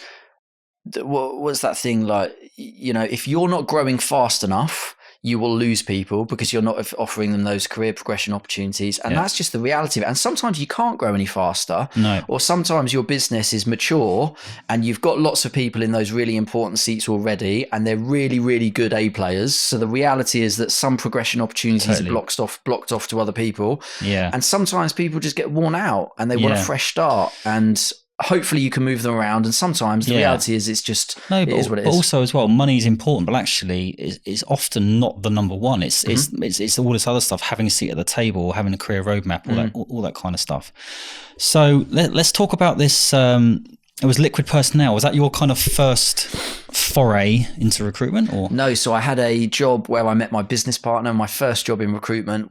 what's that thing like, if you're not growing fast enough, you will lose people because you're not offering them those career progression opportunities. And that's just the reality of it. And sometimes you can't grow any faster. No. Or sometimes your business is mature and you've got lots of people in those really important seats already, and they're really, really good A players. So the reality is that some progression opportunities are blocked off to other people. Yeah. And sometimes people just get worn out and they want a fresh start. And hopefully you can move them around, and sometimes the reality is it is what it is. But also as well, money is important, but actually it's often not the number one. It's all this other stuff, having a seat at the table, having a career roadmap, all that kind of stuff. So let's talk about this. It was Liquid Personnel. Was that your kind of first foray into recruitment, or no? So I had a job where I met my business partner. My first job in recruitment,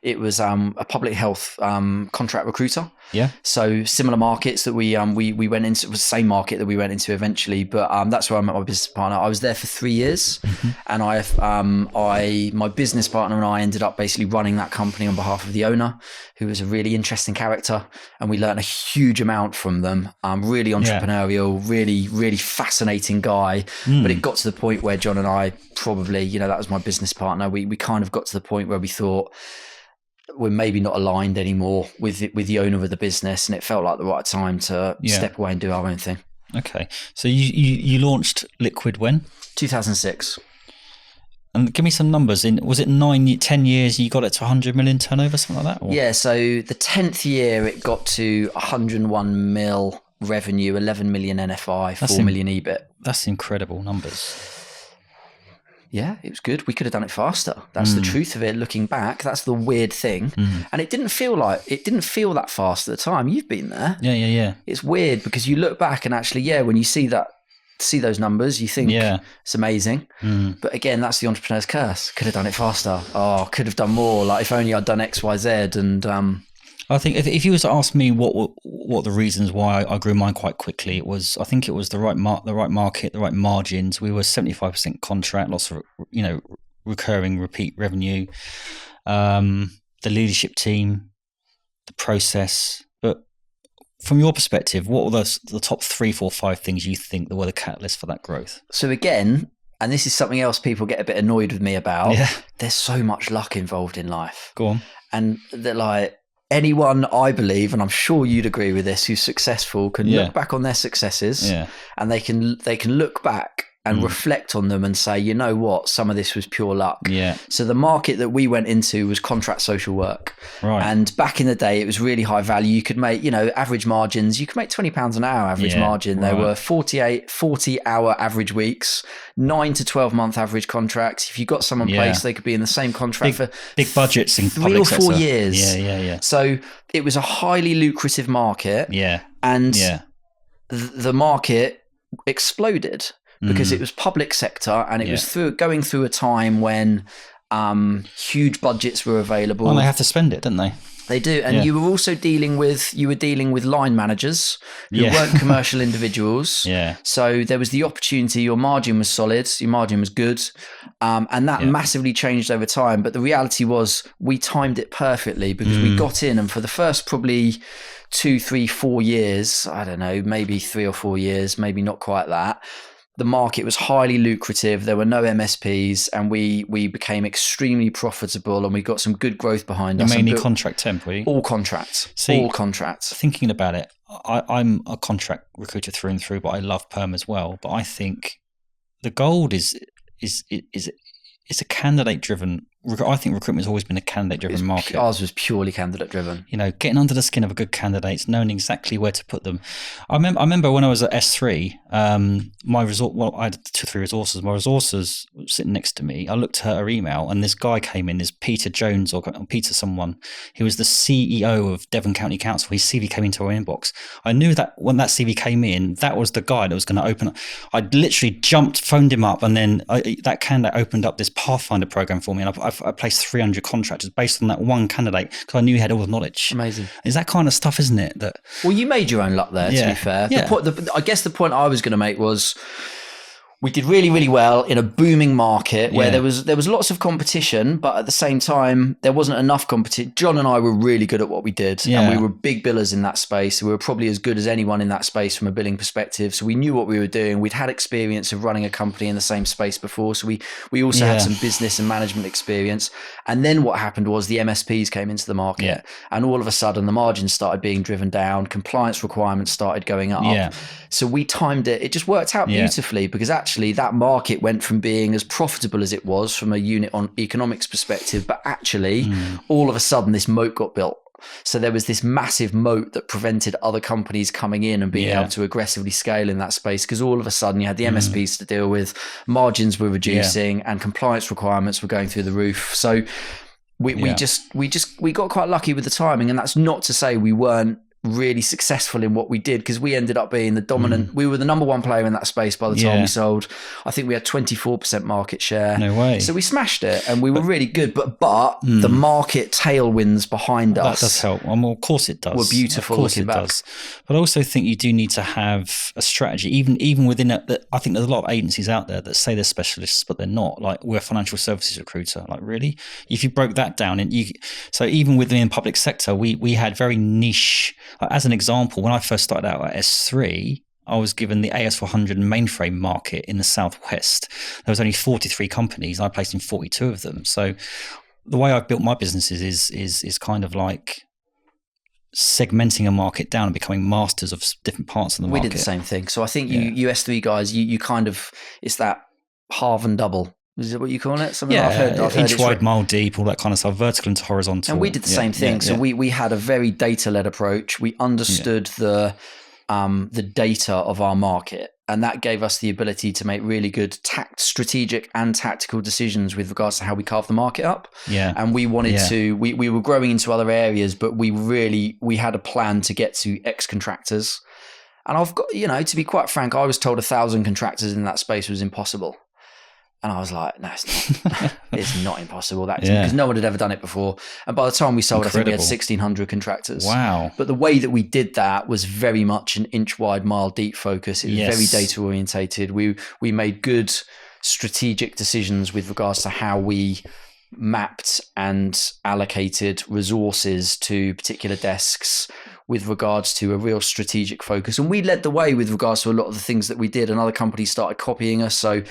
it was a public health contract recruiter. Yeah. So similar markets that we went into. It was the same market that we went into eventually, but that's where I met my business partner. I was there for 3 years, and my business partner and I ended up basically running that company on behalf of the owner, who was a really interesting character, and we learned a huge amount from them. Really entrepreneurial, really, really fascinating guy. But it got to the point where John and I probably, that was my business partner. We kind of got to the point where we thought we're maybe not aligned anymore with the owner of the business, and it felt like the right time to step away and do our own thing. Okay, so you launched Liquid when? 2006. And give me some numbers. Was it 10 years you got it to 100 million turnover, something like that? Or? Yeah, so the 10th year it got to 101 mil revenue, 11 million NFI, 4 million EBIT. That's incredible numbers. Yeah, it was good. We could have done it faster. That's the truth of it. Looking back, that's the weird thing. And it didn't feel that fast at the time. You've been there. Yeah. It's weird because you look back and actually, when you see those numbers, you think it's amazing. But again, that's the entrepreneur's curse. Could have done it faster. Oh, could have done more. Like if only I'd done X, Y, Z. And I think if you was to ask me what the reasons why I grew mine quite quickly, I think it was the right market, the right margins. We were 75% contract, lots of recurring repeat revenue, the leadership team, the process. But from your perspective, what were the top 3, 4, 5 things you think that were the catalyst for that growth? So again, and this is something else people get a bit annoyed with me about. There's so much luck involved in life. Go on. And that like anyone, I believe, and I'm sure you'd agree with this, who's successful can look back on their successes and they can look back and reflect on them and say, you know what, some of this was pure luck. So the market that we went into was contract social work. Right. And back in the day, it was really high value. You could make, average margins. You could make £20 an hour average margin. There were 40-hour average weeks, 9 to 12 month average contracts. If you got someone placed, they could be in the same contract for big budgets in 3 or 4 sector. years. Yeah. So it was a highly lucrative market. And the market exploded. Because it was public sector and it was going through a time when huge budgets were available. Well, they have to spend it, don't they? They do. And you were also dealing with line managers who weren't commercial individuals. So there was the opportunity, your margin was solid, your margin was good. And that massively changed over time. But the reality was we timed it perfectly because we got in and for the first probably 2, 3, 4 years, I don't know, maybe 3 or 4 years, maybe not quite that. The market was highly lucrative. There were no MSPs and we became extremely profitable and we got some good growth behind us. Mainly contract temp, were you? All contracts. All contracts. Thinking about it, I'm a contract recruiter through and through, but I love perm as well. But I think the gold is a candidate driven. I think recruitment has always been a candidate-driven market. Ours was purely candidate-driven. Getting under the skin of a good candidate, knowing exactly where to put them. I remember when I was at S3, I had 2, 3 resources. My resources were sitting next to me. I looked at her email, and this guy came in, this Peter Jones or Peter someone. He was the CEO of Devon County Council. His CV came into our inbox. I knew that when that CV came in, that was the guy that was going to open up. I literally phoned him up, and then that candidate opened up this Pathfinder program for me, and I placed 300 contractors based on that one candidate because I knew he had all the knowledge. Amazing. It's that kind of stuff, isn't it? Well, you made your own luck there, to be fair. I guess the point I was going to make was we did really, really well in a booming market where there was lots of competition, but at the same time, there wasn't enough competition. John and I were really good at what we did, and we were big billers in that space. We were probably as good as anyone in that space from a billing perspective. So we knew what we were doing. We'd had experience of running a company in the same space before. So we also had some business and management experience. And then what happened was the MSPs came into the market and all of a sudden the margins started being driven down. Compliance requirements started going up. So we timed it. It just worked out beautifully because actually that market went from being as profitable as it was from a unit on economics perspective, but actually all of a sudden this moat got built. So there was this massive moat that prevented other companies coming in and being able to aggressively scale in that space because all of a sudden you had the MSPs to deal with, margins were reducing and compliance requirements were going through the roof. So we got quite lucky with the timing, and that's not to say we weren't really successful in what we did because we ended up being the dominant. We were the number one player in that space by the time we sold. I think we had 24% market share. No way. So we smashed it and we were really good, but the market tailwinds behind us. That does help. Well, of course it does. Were beautiful. Of course it does. But I also think you do need to have a strategy, even within it. I think there's a lot of agencies out there that say they're specialists, but they're not. Like, we're a financial services recruiter. Like, really? If you broke that down, so even within the public sector, we had very niche. As an example, when I first started out at S3, I was given the AS400 mainframe market in the Southwest. There was only 43 companies, and I placed in 42 of them. So the way I've built my businesses is kind of like segmenting a market down and becoming masters of different parts of the market. We did the same thing. So I think you S3 guys, you kind of, it's that halve and double. Is it what you call it? Something I've heard inch wide, mile deep, all that kind of stuff, vertical into horizontal. And we did the same thing. So we had a very data-led approach. We understood the data of our market. And that gave us the ability to make really good strategic and tactical decisions with regards to how we carve the market up. Yeah. And we wanted to, we were growing into other areas, but we had a plan to get to X contractors. And I've got, to be quite frank, I was told 1,000 contractors in that space was impossible. And I was like, no, it's not. It's not impossible, because no one had ever done it before. And by the time we sold, I think we had 1,600 contractors. Wow. But the way that we did that was very much an inch wide, mile deep focus. It was very data orientated. We made good strategic decisions with regards to how we mapped and allocated resources to particular desks with regards to a real strategic focus. And we led the way with regards to a lot of the things that we did, and other companies started copying us. So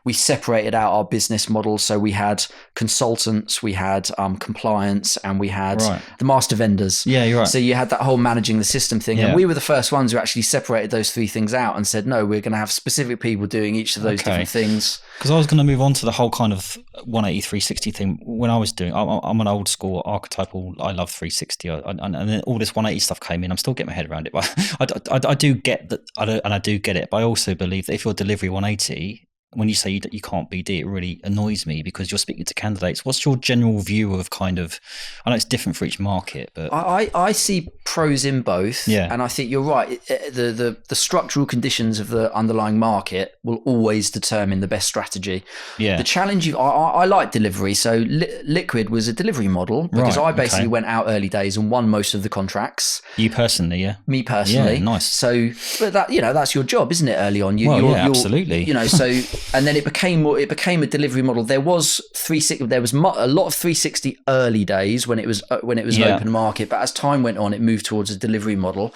we separated out our business model. So we had consultants, we had compliance, and we had the master vendors. Yeah, you're right. So you had that whole managing the system thing. And we were the first ones who actually separated those three things out and said, no, we're going to have specific people doing each of those different things. Because I was going to move on to the whole kind of 180, 360 thing. When I was doing, I'm an old school archetypal, I love 360. And then all this 180 stuff came in. I'm still getting my head around it. But I do get that, and I do get it. But I also believe that if you're delivery 180, when you say you can't BD, it really annoys me, because you're speaking to candidates. What's your general view of kind of, I know it's different for each market, but I see pros in both. Yeah. And I think you're right. The structural conditions of the underlying market will always determine the best strategy. Yeah. The challenge, I like delivery. So Liquid was a delivery model, because I basically went out early days and won most of the contracts. You personally, yeah? Me personally. Yeah, nice. So, but that, that's your job, isn't it? Early on, absolutely. So. And then it became a delivery model. There was a lot of 360 early days when it was an open market, but as time went on, it moved towards a delivery model.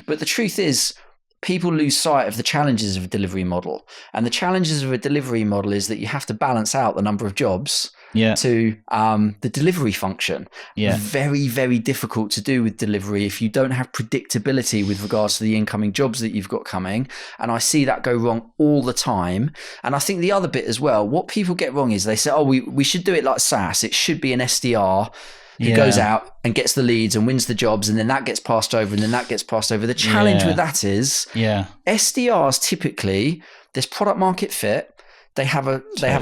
But the truth is, people lose sight of the challenges of a delivery model. And the challenges of a delivery model is that you have to balance out the number of jobs to the delivery function. Very, very difficult to do with delivery if you don't have predictability with regards to the incoming jobs that you've got coming. And I see that go wrong all the time. And I think the other bit as well, what people get wrong is they say, oh, we should do it like SaaS. It should be an SDR who goes out and gets the leads and wins the jobs, and then that gets passed over, and then that gets passed over. The challenge with that is SDRs typically, there's product market fit. They have a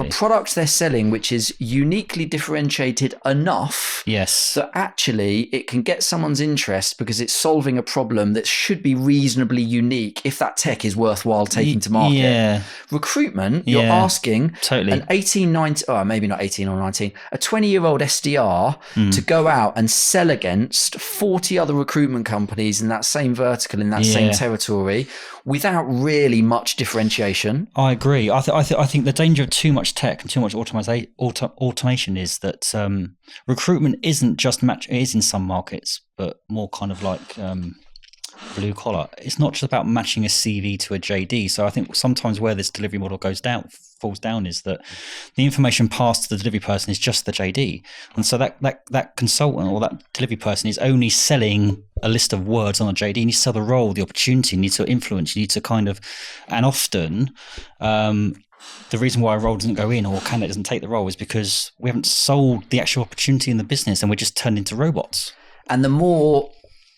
product they're selling which is uniquely differentiated enough that actually it can get someone's interest because it's solving a problem that should be reasonably unique if that tech is worthwhile taking to market. Recruitment, you're asking an 18, 19, maybe not 18 or 19, a 20-year-old SDR to go out and sell against 40 other recruitment companies in that same vertical, in that same territory, without really much differentiation. I agree. I think the danger of too much tech and too much automation is that recruitment isn't just it is in some markets, but more kind of like blue collar. It's not just about matching a CV to a JD. So I think sometimes where this delivery model falls down is that the information passed to the delivery person is just the JD, and so that consultant or that delivery person is only selling a list of words on a JD. You need to sell the role, the opportunity, you need to influence, you need to kind of, and often the reason why a role doesn't go in or a candidate doesn't take the role is because we haven't sold the actual opportunity in the business and we're just turned into robots. And the more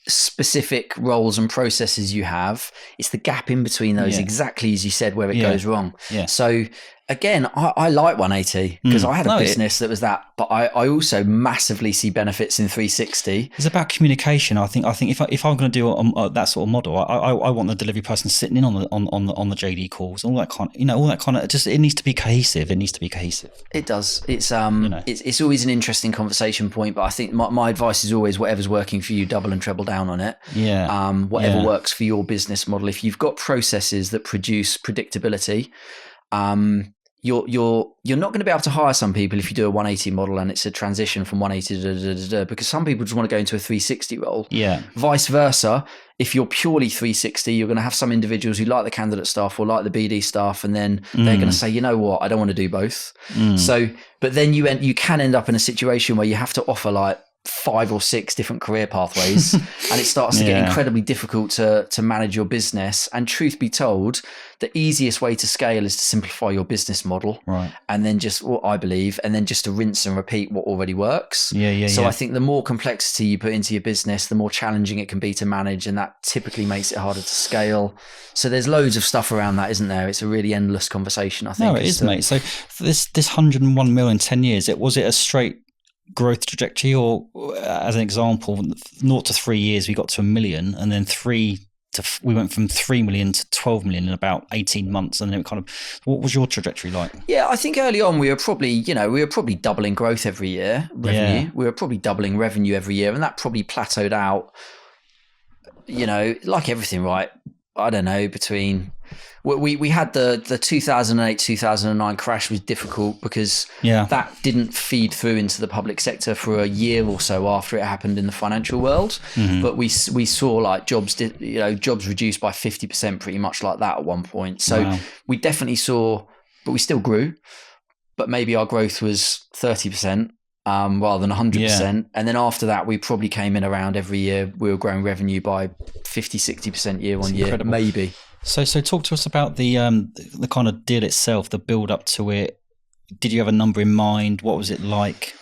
specific roles and processes you have, it's the gap in between those, exactly as you said, where it goes wrong. So again, I like 180 because I had a business that was that, but I also massively see benefits in 360. It's about communication. I think if I'm going to do that sort of model, I want the delivery person sitting in on the JD calls, all that kind of. Just it needs to be cohesive. It does. It's it's always an interesting conversation point, but I think my advice is always whatever's working for you, double and treble down on it. Whatever works for your business model. If you've got processes that produce predictability, you're not going to be able to hire some people if you do a 180 model and it's a transition from 180 to because some people just want to go into a 360 role. Vice versa, if you're purely 360, you're going to have some individuals who like the candidate stuff or like the BD stuff, and then they're going to say, you know what, I don't want to do both. So, but then you can end up in a situation where you have to offer like 5 or 6 different career pathways, and it starts to get incredibly difficult to manage your business. And truth be told, the easiest way to scale is to simplify your business model, right? And then just what I believe, and then just to rinse and repeat what already works. So I think the more complexity you put into your business, the more challenging it can be to manage, and that typically makes it harder to scale. So there's loads of stuff around that, isn't there? It's a really endless conversation, I think. No, it is, mate. So this 101 mil in 10 years, was it a straight growth trajectory, or as an example, 0 to 3 years we got to 1 million, and then we went from 3 million to 12 million in about 18 months, and then it kind of, what was your trajectory like? Yeah, I think early on we were probably doubling growth every year, revenue. Yeah. We were probably doubling revenue every year, and that probably plateaued out, like everything, right? I don't know, between we had the 2008-2009 crash was difficult because that didn't feed through into the public sector for a year or so after it happened in the financial world. But we saw like jobs reduced by 50% pretty much like that at one point. So we definitely saw, but we still grew, but maybe our growth was 30%. Rather than 100%. And then after that, we probably came in around every year. We were growing revenue by 50-60% year on year, maybe. So talk to us about the kind of deal itself, the build up to it. Did you have a number in mind? What was it like?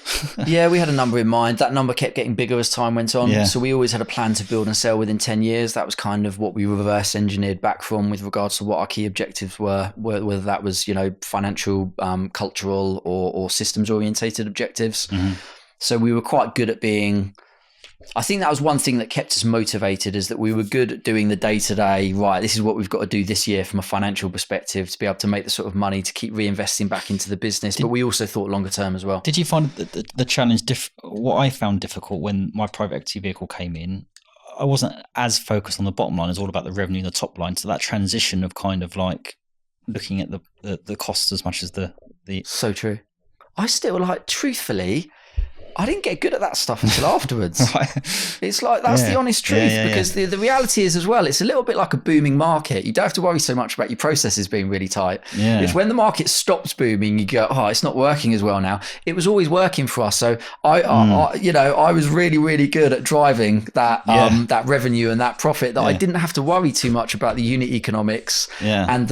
Yeah, we had a number in mind. That number kept getting bigger as time went on. Yeah. So we always had a plan to build and sell within 10 years. That was kind of what we reverse engineered back from with regards to what our key objectives were, whether that was, financial, cultural or systems orientated objectives. So we were quite good at I think that was one thing that kept us motivated, is that we were good at doing the day-to-day, right, this is what we've got to do this year from a financial perspective to be able to make the sort of money to keep reinvesting back into the business. But we also thought longer term as well. Did you find the challenge, what I found difficult when my private equity vehicle came in, I wasn't as focused on the bottom line, it's all about the revenue and the top line. So that transition of kind of like looking at the cost as much as the... So true. I still truthfully... I didn't get good at that stuff until afterwards. It's like, that's the honest truth, because the reality is as well, it's a little bit like a booming market. You don't have to worry so much about your processes being really tight. It's when the market stops booming, you go, oh, it's not working as well now. It was always working for us. So I was really, really good at driving that that revenue and that profit, that I didn't have to worry too much about the unit economics and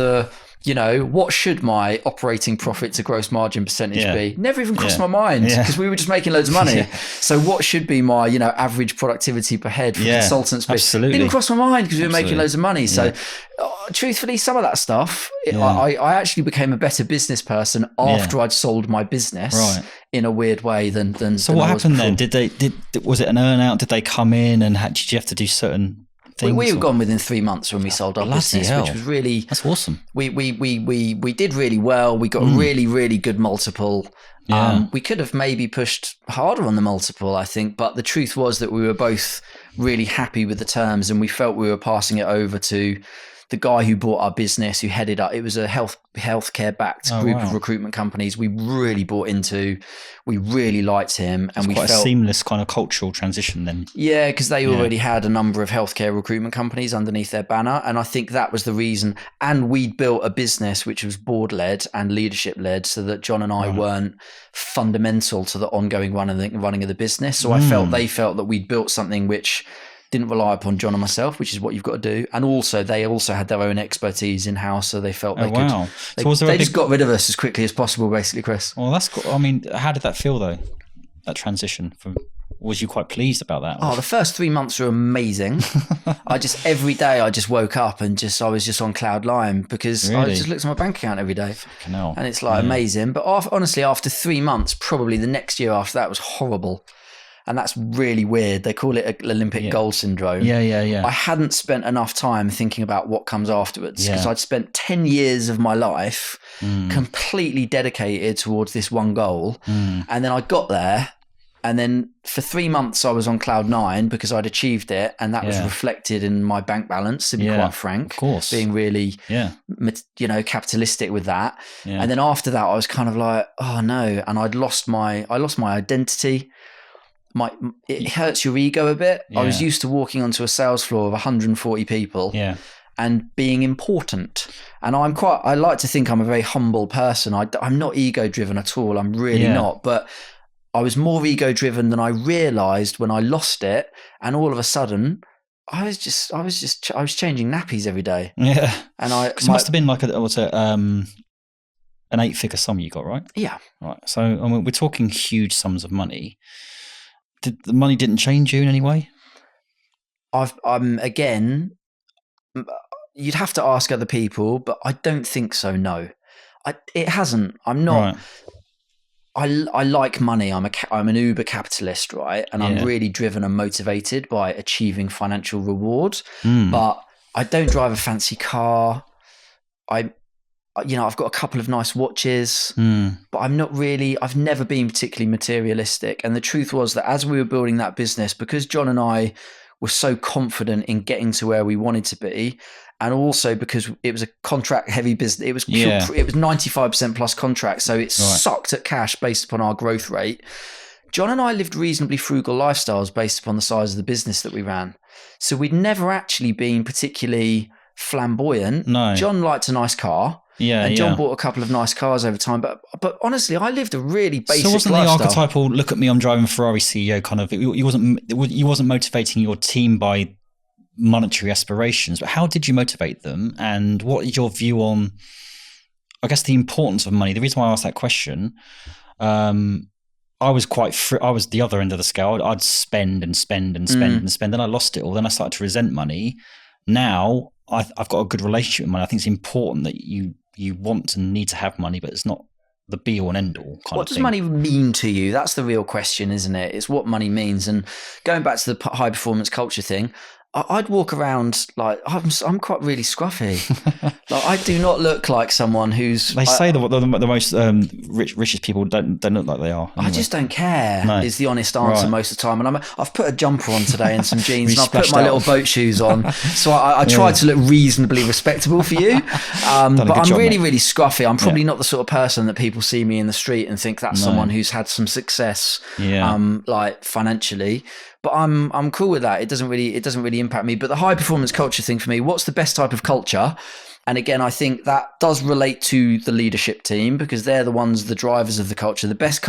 what should my operating profit to gross margin percentage be? Never even crossed my mind, because we were just making loads of money. So what should be my, average productivity per head for consultants? Absolutely. Didn't cross my mind because we were making loads of money. So truthfully, some of that stuff, I actually became a better business person after I'd sold my business in a weird way than So what happened then? Was it an earn out? Did they come in and did you have to do certain... We were gone within 3 months when we sold our business, which was really... That's awesome. We did really well. We got a really, really good multiple. We could have maybe pushed harder on the multiple, I think. But the truth was that we were both really happy with the terms, and we felt we were passing it over to the guy who bought our business, who headed up. It was a healthcare backed group of recruitment companies. We really bought into. We really liked him, and we felt a seamless kind of cultural transition then. Yeah, because they already had a number of healthcare recruitment companies underneath their banner, and I think that was the reason. And we'd built a business which was board led and leadership led, so that John and I weren't fundamental to the ongoing running of the business. So I felt they felt that we'd built something which didn't rely upon John and myself, which is what you've got to do. And also they also had their own expertise in house, so they felt they could. They just got rid of us as quickly as possible, basically, Chris. Well, that's cool. I mean, how did that feel though? That transition from, was you quite pleased about that? Oh, the first 3 months were amazing. Every day I just woke up and I was just on cloud nine, because I just looked at my bank account every day. And it's amazing. But honestly, after 3 months, probably the next year after that was horrible. And that's really weird. They call it Olympic goal syndrome. I hadn't spent enough time thinking about what comes afterwards, because I'd spent 10 years of my life completely dedicated towards this one goal. And then I got there, and then for 3 months I was on cloud nine because I'd achieved it, and that was reflected in my bank balance, to be quite frank. Of course. Being really capitalistic with that. And then after that I was kind of like, oh no, and I lost my identity. It hurts your ego a bit. I was used to walking onto a sales floor of 140 people and being important. And I like to think I'm a very humble person. I'm not ego driven at all. I'm really not. But I was more ego driven than I realized when I lost it. And all of a sudden I was changing nappies every day. Yeah. And Because it must have been like an 8-figure sum you got, right? Yeah. Right. So I mean, we're talking huge sums of money. The money didn't change you in any way? Again, you'd have to ask other people, but I don't think so. No, it hasn't. I'm not. Right. I like money. I'm an uber capitalist, right? And I'm really driven and motivated by achieving financial reward. But I don't drive a fancy car. I've got a couple of nice watches, but I've never been particularly materialistic. And the truth was that as we were building that business, because John and I were so confident in getting to where we wanted to be, and also because it was a contract heavy business, it was 95% plus contracts. So it sucked at cash based upon our growth rate. John and I lived reasonably frugal lifestyles based upon the size of the business that we ran. So we'd never actually been particularly flamboyant. No. John liked a nice car. Yeah, and John bought a couple of nice cars over time, but honestly, I lived a really basic lifestyle. So wasn't the archetypal "look at me, I'm driving Ferrari" CEO kind of? You wasn't motivating your team by monetary aspirations, but how did you motivate them? And what is your view on, I guess, the importance of money? The reason why I asked that question, I was I was the other end of the scale. I'd spend and spend and spend and spend. Then I lost it all. Then I started to resent money. Now I've got a good relationship with money. I think it's important that you want and need to have money, but it's not the be all and end all kind of thing. What does money mean to you? That's the real question, isn't it? It's what money means. And going back to the high performance culture thing, I'd walk around like I'm quite really scruffy. Like I do not look like someone who's. They say the most richest people don't look like they are. Anyway. I just don't care. No. Is the honest answer most of the time. And I've put a jumper on today and some jeans, and I've put my little boat shoes on. So I tried to look reasonably respectable for you. But I'm really scruffy. I'm probably not the sort of person that people see me in the street and think that's someone who's had some success, like financially. But I'm cool with that. It doesn't really impact me. But the high performance culture thing for me, what's the best type of culture? And again, I think that does relate to the leadership team because they're the drivers of the culture. The best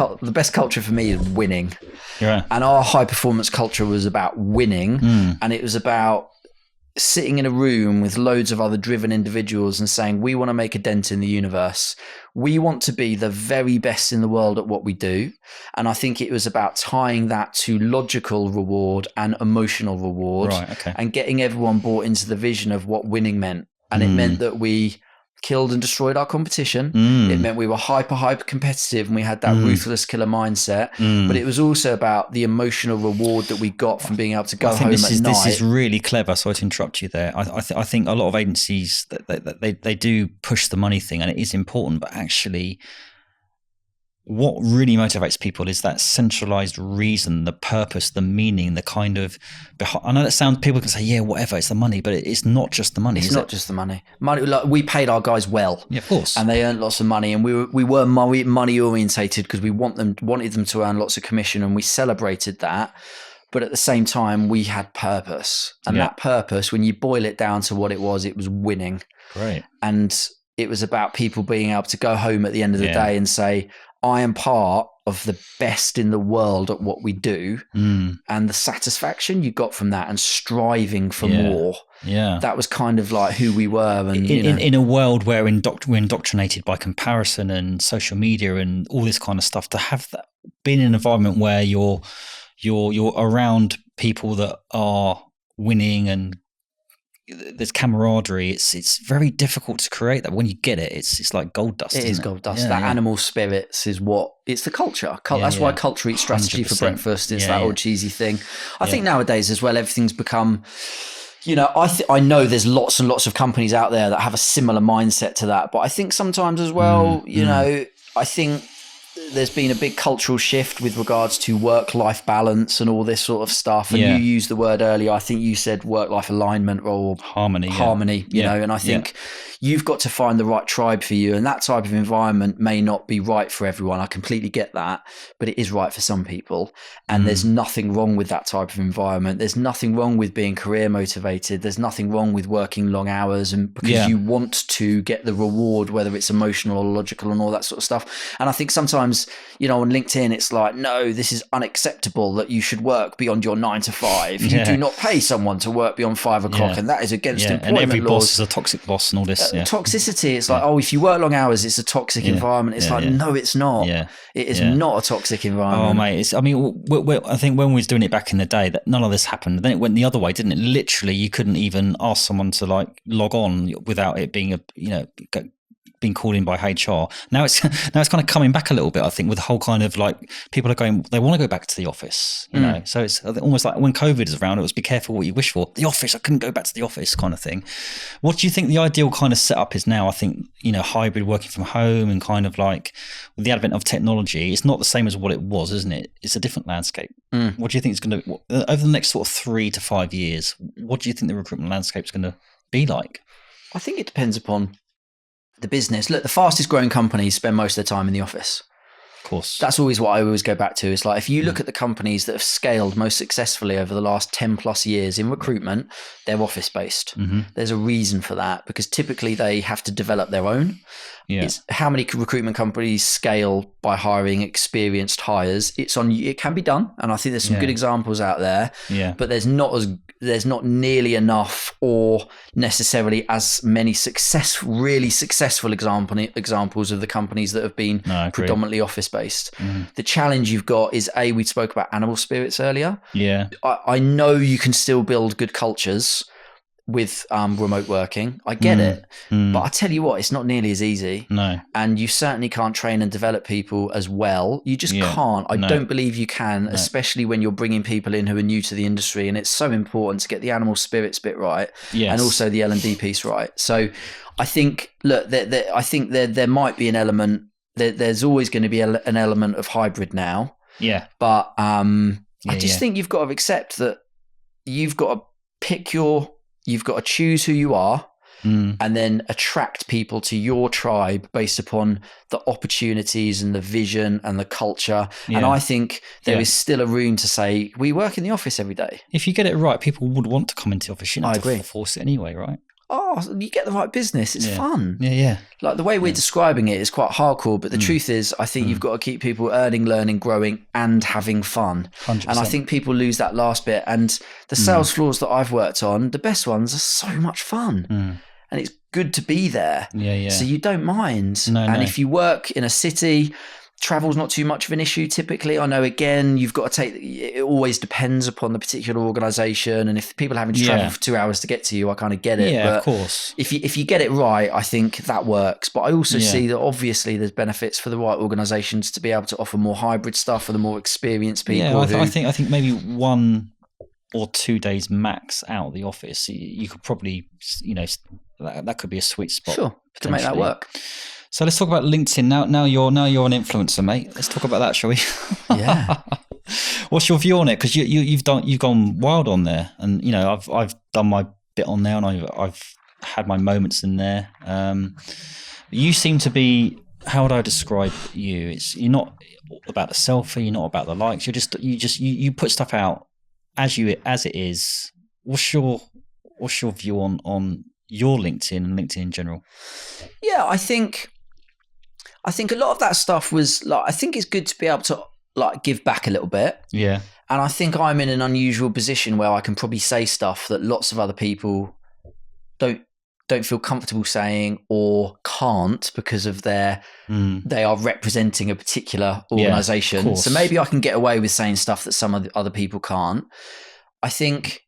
culture for me is winning. Yeah. And our high performance culture was about winning, and it was about sitting in a room with loads of other driven individuals and saying, we want to make a dent in the universe. We want to be the very best in the world at what we do. And I think it was about tying that to logical reward and emotional reward, and getting everyone bought into the vision of what winning meant. And it meant that we killed and destroyed our competition. It meant we were hyper competitive and we had that ruthless killer mindset. But it was also about the emotional reward that we got from being able to go home at night. This is really clever. Sorry to interrupt you there. I think a lot of agencies they do push the money thing, and it is important. But actually, what really motivates people is that centralized reason, the purpose, the meaning, the kind of. I know that people can say, yeah, whatever, it's the money, but it's not just the money. It's not just the money. Like, we paid our guys well, yeah, of course, and they earned lots of money, and we were money orientated because we wanted them to earn lots of commission, and we celebrated that. But at the same time, we had purpose, and that purpose, when you boil it down to what it was winning. Great, and it was about people being able to go home at the end of the day and say, I am part of the best in the world at what we do, and the satisfaction you got from that and striving for more. Yeah, that was kind of like who we were. And in a world where we're indoctrinated by comparison and social media and all this kind of stuff, to have that, being in an environment where you're around people that are winning and there's camaraderie, it's very difficult to create that. When you get it, it's like gold dust. It is gold dust. That animal spirits is it's the culture. That's why culture eats strategy 100%. For breakfast. It's that old cheesy thing. I think nowadays as well, everything's become, I know there's lots and lots of companies out there that have a similar mindset to that, but I think sometimes as well, I think there's been a big cultural shift with regards to work-life balance and all this sort of stuff. And you used the word earlier. I think you said work-life alignment or harmony. You know, and I think you've got to find the right tribe for you. And that type of environment may not be right for everyone. I completely get that, but it is right for some people. And there's nothing wrong with that type of environment. There's nothing wrong with being career motivated. There's nothing wrong with working long hours and because you want to get the reward, whether it's emotional or logical and all that sort of stuff. And I think sometimes, you know, on LinkedIn, it's like, no, this is unacceptable that you should work beyond your 9 to 5. You do not pay someone to work beyond 5 o'clock, and that is against employment and every laws. boss is a toxic boss and all this. Toxicity. It's like, oh, if you work long hours, it's a toxic environment. It's like, no, it's not. It is not a toxic environment. Oh, mate. I think when we was doing it back in the day, that none of this happened. Then it went the other way, didn't it? Literally, you couldn't even ask someone to like log on without it being being called in by HR. Now it's kind of coming back a little bit, I think, with the whole kind of like people are going, they want to go back to the office, you know. So it's almost like when COVID is around, it was be careful what you wish for. The office, I couldn't go back to the office kind of thing. What do you think the ideal kind of setup is now? I think, you know, hybrid working from home and kind of like with the advent of technology, it's not the same as what it was, isn't it? It's a different landscape. What do you think it's going to, over the next sort of 3 to 5 years, what do you think the recruitment landscape is going to be like? I think it depends upon the business. Look, the fastest growing companies spend most of their time in the office. Of course. That's always what I always go back to. It's like, if you look at the companies that have scaled most successfully over the last 10 plus years in recruitment, they're office based. There's a reason for that, because typically they have to develop their own. It's how many recruitment companies scale by hiring experienced hires. It can be done. And I think there's some good examples out there, but there's not nearly enough or necessarily as many really successful examples of the companies that have been predominantly office based. The challenge you've got is, we spoke about animal spirits earlier. I know you can still build good cultures with remote working. I get it, but I tell you what, it's not nearly as easy. And you certainly can't train and develop people as well. You just can't. I don't believe you can, especially when you're bringing people in who are new to the industry. And it's so important to get the animal spirits bit right, and also the L&D piece right. So I think, look, I think there might be an element. There's always going to be an element of hybrid now. But I just think you've got to accept that you've got to you've got to choose who you are, and then attract people to your tribe based upon the opportunities and the vision and the culture. And I think there is still a room to say, we work in the office every day. If you get it right, people would want to come into the office. You don't have to force it anyway, right? Oh, you get the right business. It's fun. Yeah. Like the way we're describing it is quite hardcore, but the truth is, I think you've got to keep people earning, learning, growing, and having fun. 100%. And I think people lose that last bit. And the sales floors that I've worked on, the best ones are so much fun. And it's good to be there. So you don't mind. If you work in a city, travel's not too much of an issue typically. I know, again, you've got to it always depends upon the particular organization, and if people are having to travel for 2 hours to get to you, I kind of get it. But of course, if you get it right, I think that works. But I also see that obviously there's benefits for the right organizations to be able to offer more hybrid stuff for the more experienced people. I think maybe 1 or 2 days max out of the office, you could probably, you know, that could be a sweet spot. Sure, to make that work. So let's talk about LinkedIn. Now you're an influencer, mate. Let's talk about that, shall we? Yeah. What's your view on it? Because you've gone wild on there, and you know I've done my bit on there, and I've had my moments in there. You seem to be, how would I describe you? You're not about the selfie, you're not about the likes. You put stuff out as it is. What's your view on your LinkedIn and LinkedIn in general? Yeah, I think a lot of that stuff was like, I think it's good to be able to like give back a little bit. Yeah. And I think I'm in an unusual position where I can probably say stuff that lots of other people don't feel comfortable saying or can't, because of they are representing a particular organization. Yeah, so maybe I can get away with saying stuff that some of the other people can't. I think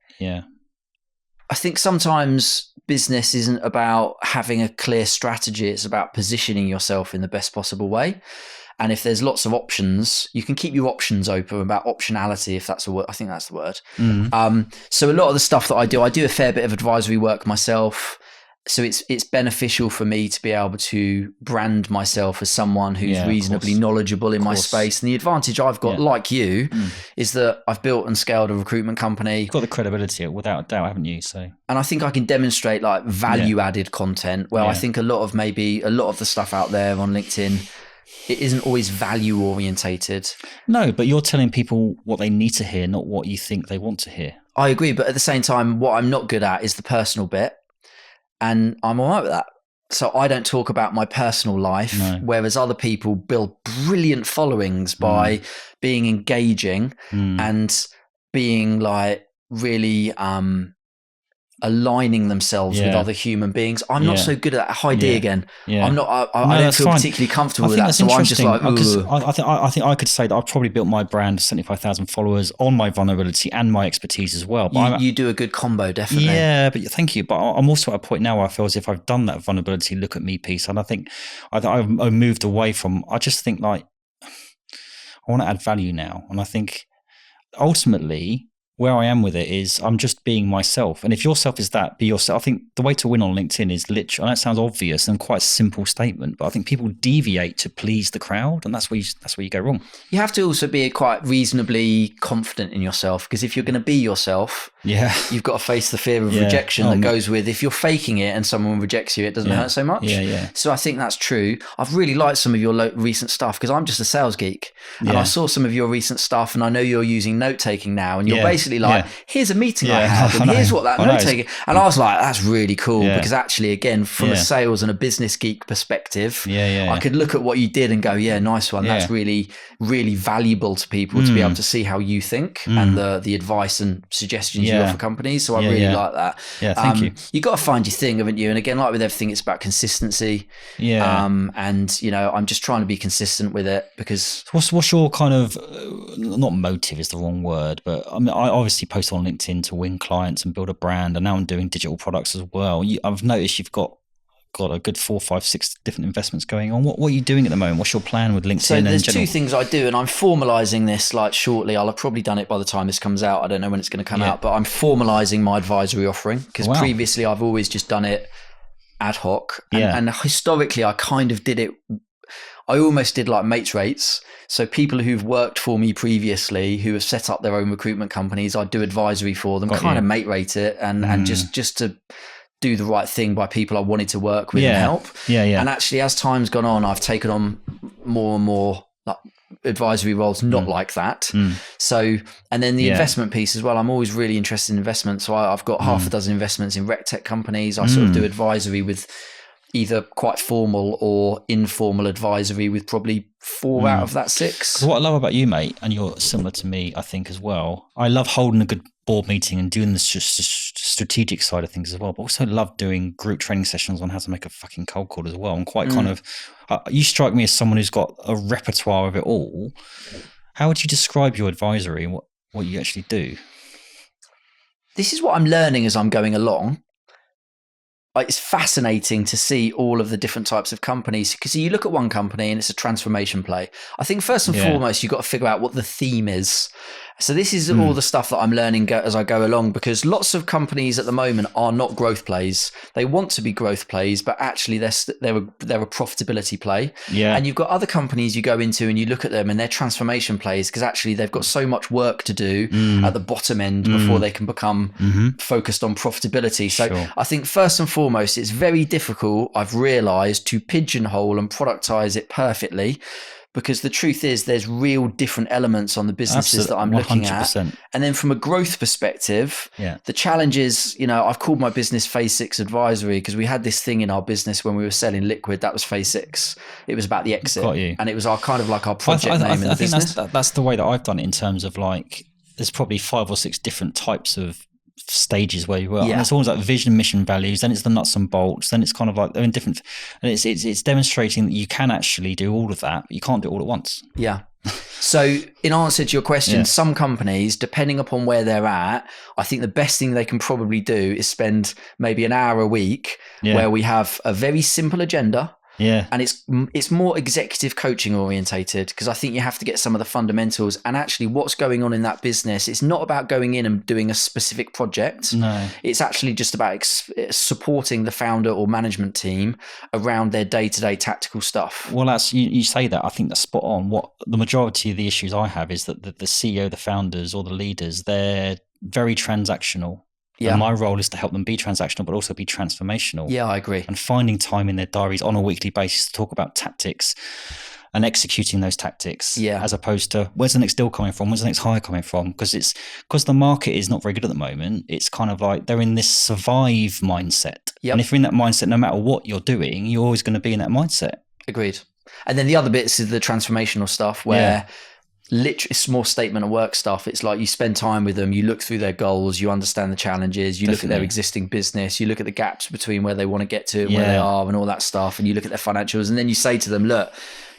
sometimes business isn't about having a clear strategy. It's about positioning yourself in the best possible way. And if there's lots of options, you can keep your options open, about optionality, if that's a word. I think that's the word. So a lot of the stuff that I do a fair bit of advisory work myself. So it's beneficial for me to be able to brand myself as someone who's reasonably knowledgeable in my space. And the advantage I've got, like you, is that I've built and scaled a recruitment company. You've got the credibility without a doubt, haven't you? So, and I think I can demonstrate like value added content. Well, I think a lot of the stuff out there on LinkedIn, it isn't always value orientated. No, but you're telling people what they need to hear, not what you think they want to hear. I agree. But at the same time, what I'm not good at is the personal bit. And I'm all right with that. So I don't talk about my personal life, whereas other people build brilliant followings by being engaging and being like really aligning themselves with other human beings. I'm not so good at that. Hi D again. I'm not. I don't feel particularly comfortable with that. So I'm just like, I think I could say that I've probably built my brand 75,000 followers on my vulnerability and my expertise as well. But you do a good combo, definitely. Yeah, but thank you. But I'm also at a point now where I feel as if I've done that vulnerability, look at me piece, and I think I've moved away from. I just think like I want to add value now, and I think ultimately, where I am with it is I'm just being myself. And if yourself is that, be yourself. I think the way to win on LinkedIn is literally, and that sounds obvious and quite a simple statement, but I think people deviate to please the crowd, and that's where you go wrong. You have to also be quite reasonably confident in yourself, because if you're going to be yourself, you've got to face the fear of rejection that goes with if you're faking it and someone rejects you, it doesn't hurt so much. So I think that's true. I've really liked some of your recent stuff because I'm just a sales geek, and I saw some of your recent stuff, and I know you're using note taking now, and you're basically like, here's a meeting I had, and here's what that note taking, and I was like, that's really cool, because actually, again, from a sales and a business geek perspective, I could look at what you did and go, nice one. That's really, really valuable to people to be able to see how you think and the advice and suggestions you offer companies. So I really like that. Thank you. You got to find your thing, haven't you? And again, like with everything, it's about consistency. And I'm just trying to be consistent with it, because what's your kind of not motive is the wrong word, but I mean, I obviously post on LinkedIn to win clients and build a brand, and now I'm doing digital products as well. I've noticed you've got a good 4, 5, 6 different investments going on. What are you doing at the moment? What's your plan with LinkedIn? So there's 2 things I do, and I'm formalizing this like shortly. I'll have probably done it by the time this comes out. I don't know when it's going to come out, but I'm formalizing my advisory offering, because previously I've always just done it ad hoc, and historically I kind of did it. I almost did like mates rates. So people who've worked for me previously, who have set up their own recruitment companies, I do advisory for them, kind of mate rate it, and just to do the right thing by people I wanted to work with and help. And actually, as time's gone on, I've taken on more and more like advisory roles not like that. So, and then the investment piece as well, I'm always really interested in investment. So I've got half a dozen investments in rec tech companies. I sort of do advisory with either quite formal or informal advisory with probably 4 out of that 6. What I love about you, mate, and you're similar to me, I think, as well, I love holding a good board meeting and doing the strategic side of things as well, but also love doing group training sessions on how to make a fucking cold call as well. I'm quite kind of, you strike me as someone who's got a repertoire of it all. How would you describe your advisory and what you actually do? This is what I'm learning as I'm going along. It's fascinating to see all of the different types of companies, because you look at one company and it's a transformation play. I think first and foremost, you've got to figure out what the theme is. So this is all the stuff that I'm learning as I go along, because lots of companies at the moment are not growth plays. They want to be growth plays, but actually they're a profitability play. And you've got other companies you go into and you look at them and they're transformation plays, because actually they've got so much work to do at the bottom end before they can become focused on profitability. So I think first and foremost, it's very difficult, I've realized, to pigeonhole and productize it perfectly, because the truth is there's real different elements on the businesses that I'm looking 100%. At. And then from a growth perspective, the challenge is, I've called my business Phase 6 Advisory, because we had this thing in our business when we were selling liquid, that was Phase 6. It was about the exit. And it was our kind of like our project name in the business. I think that's the way that I've done it, in terms of like, there's probably 5 or 6 different types of stages where you were. And it's always like vision, mission, values, then it's the nuts and bolts, then it's kind of like they're in different, and it's demonstrating that you can actually do all of that, but you can't do it all at once. So in answer to your question, some companies, depending upon where they're at, I think the best thing they can probably do is spend maybe an hour a week where we have a very simple agenda. Yeah. And it's more executive coaching orientated, because I think you have to get some of the fundamentals and actually what's going on in that business. It's not about going in and doing a specific project. No. It's actually just about supporting the founder or management team around their day-to-day tactical stuff. Well, that's you say that. I think that's spot on. What the majority of the issues I have is that the CEO, the founders, or the leaders, they're very transactional. Yeah. And my role is to help them be transactional, but also be transformational. Yeah, I agree. And finding time in their diaries on a weekly basis to talk about tactics and executing those tactics, as opposed to where's the next deal coming from, where's the next hire coming from, because the market is not very good at the moment. It's kind of like they're in this survive mindset. Yep. And if you're in that mindset, no matter what you're doing, you're always going to be in that mindset. Agreed. And then the other bits is the transformational stuff where literally it's more statement of work stuff. It's like you spend time with them, you look through their goals, you understand the challenges, you look at their existing business, you look at the gaps between where they want to get to and where they are and all that stuff, and you look at their financials, and then you say to them, look,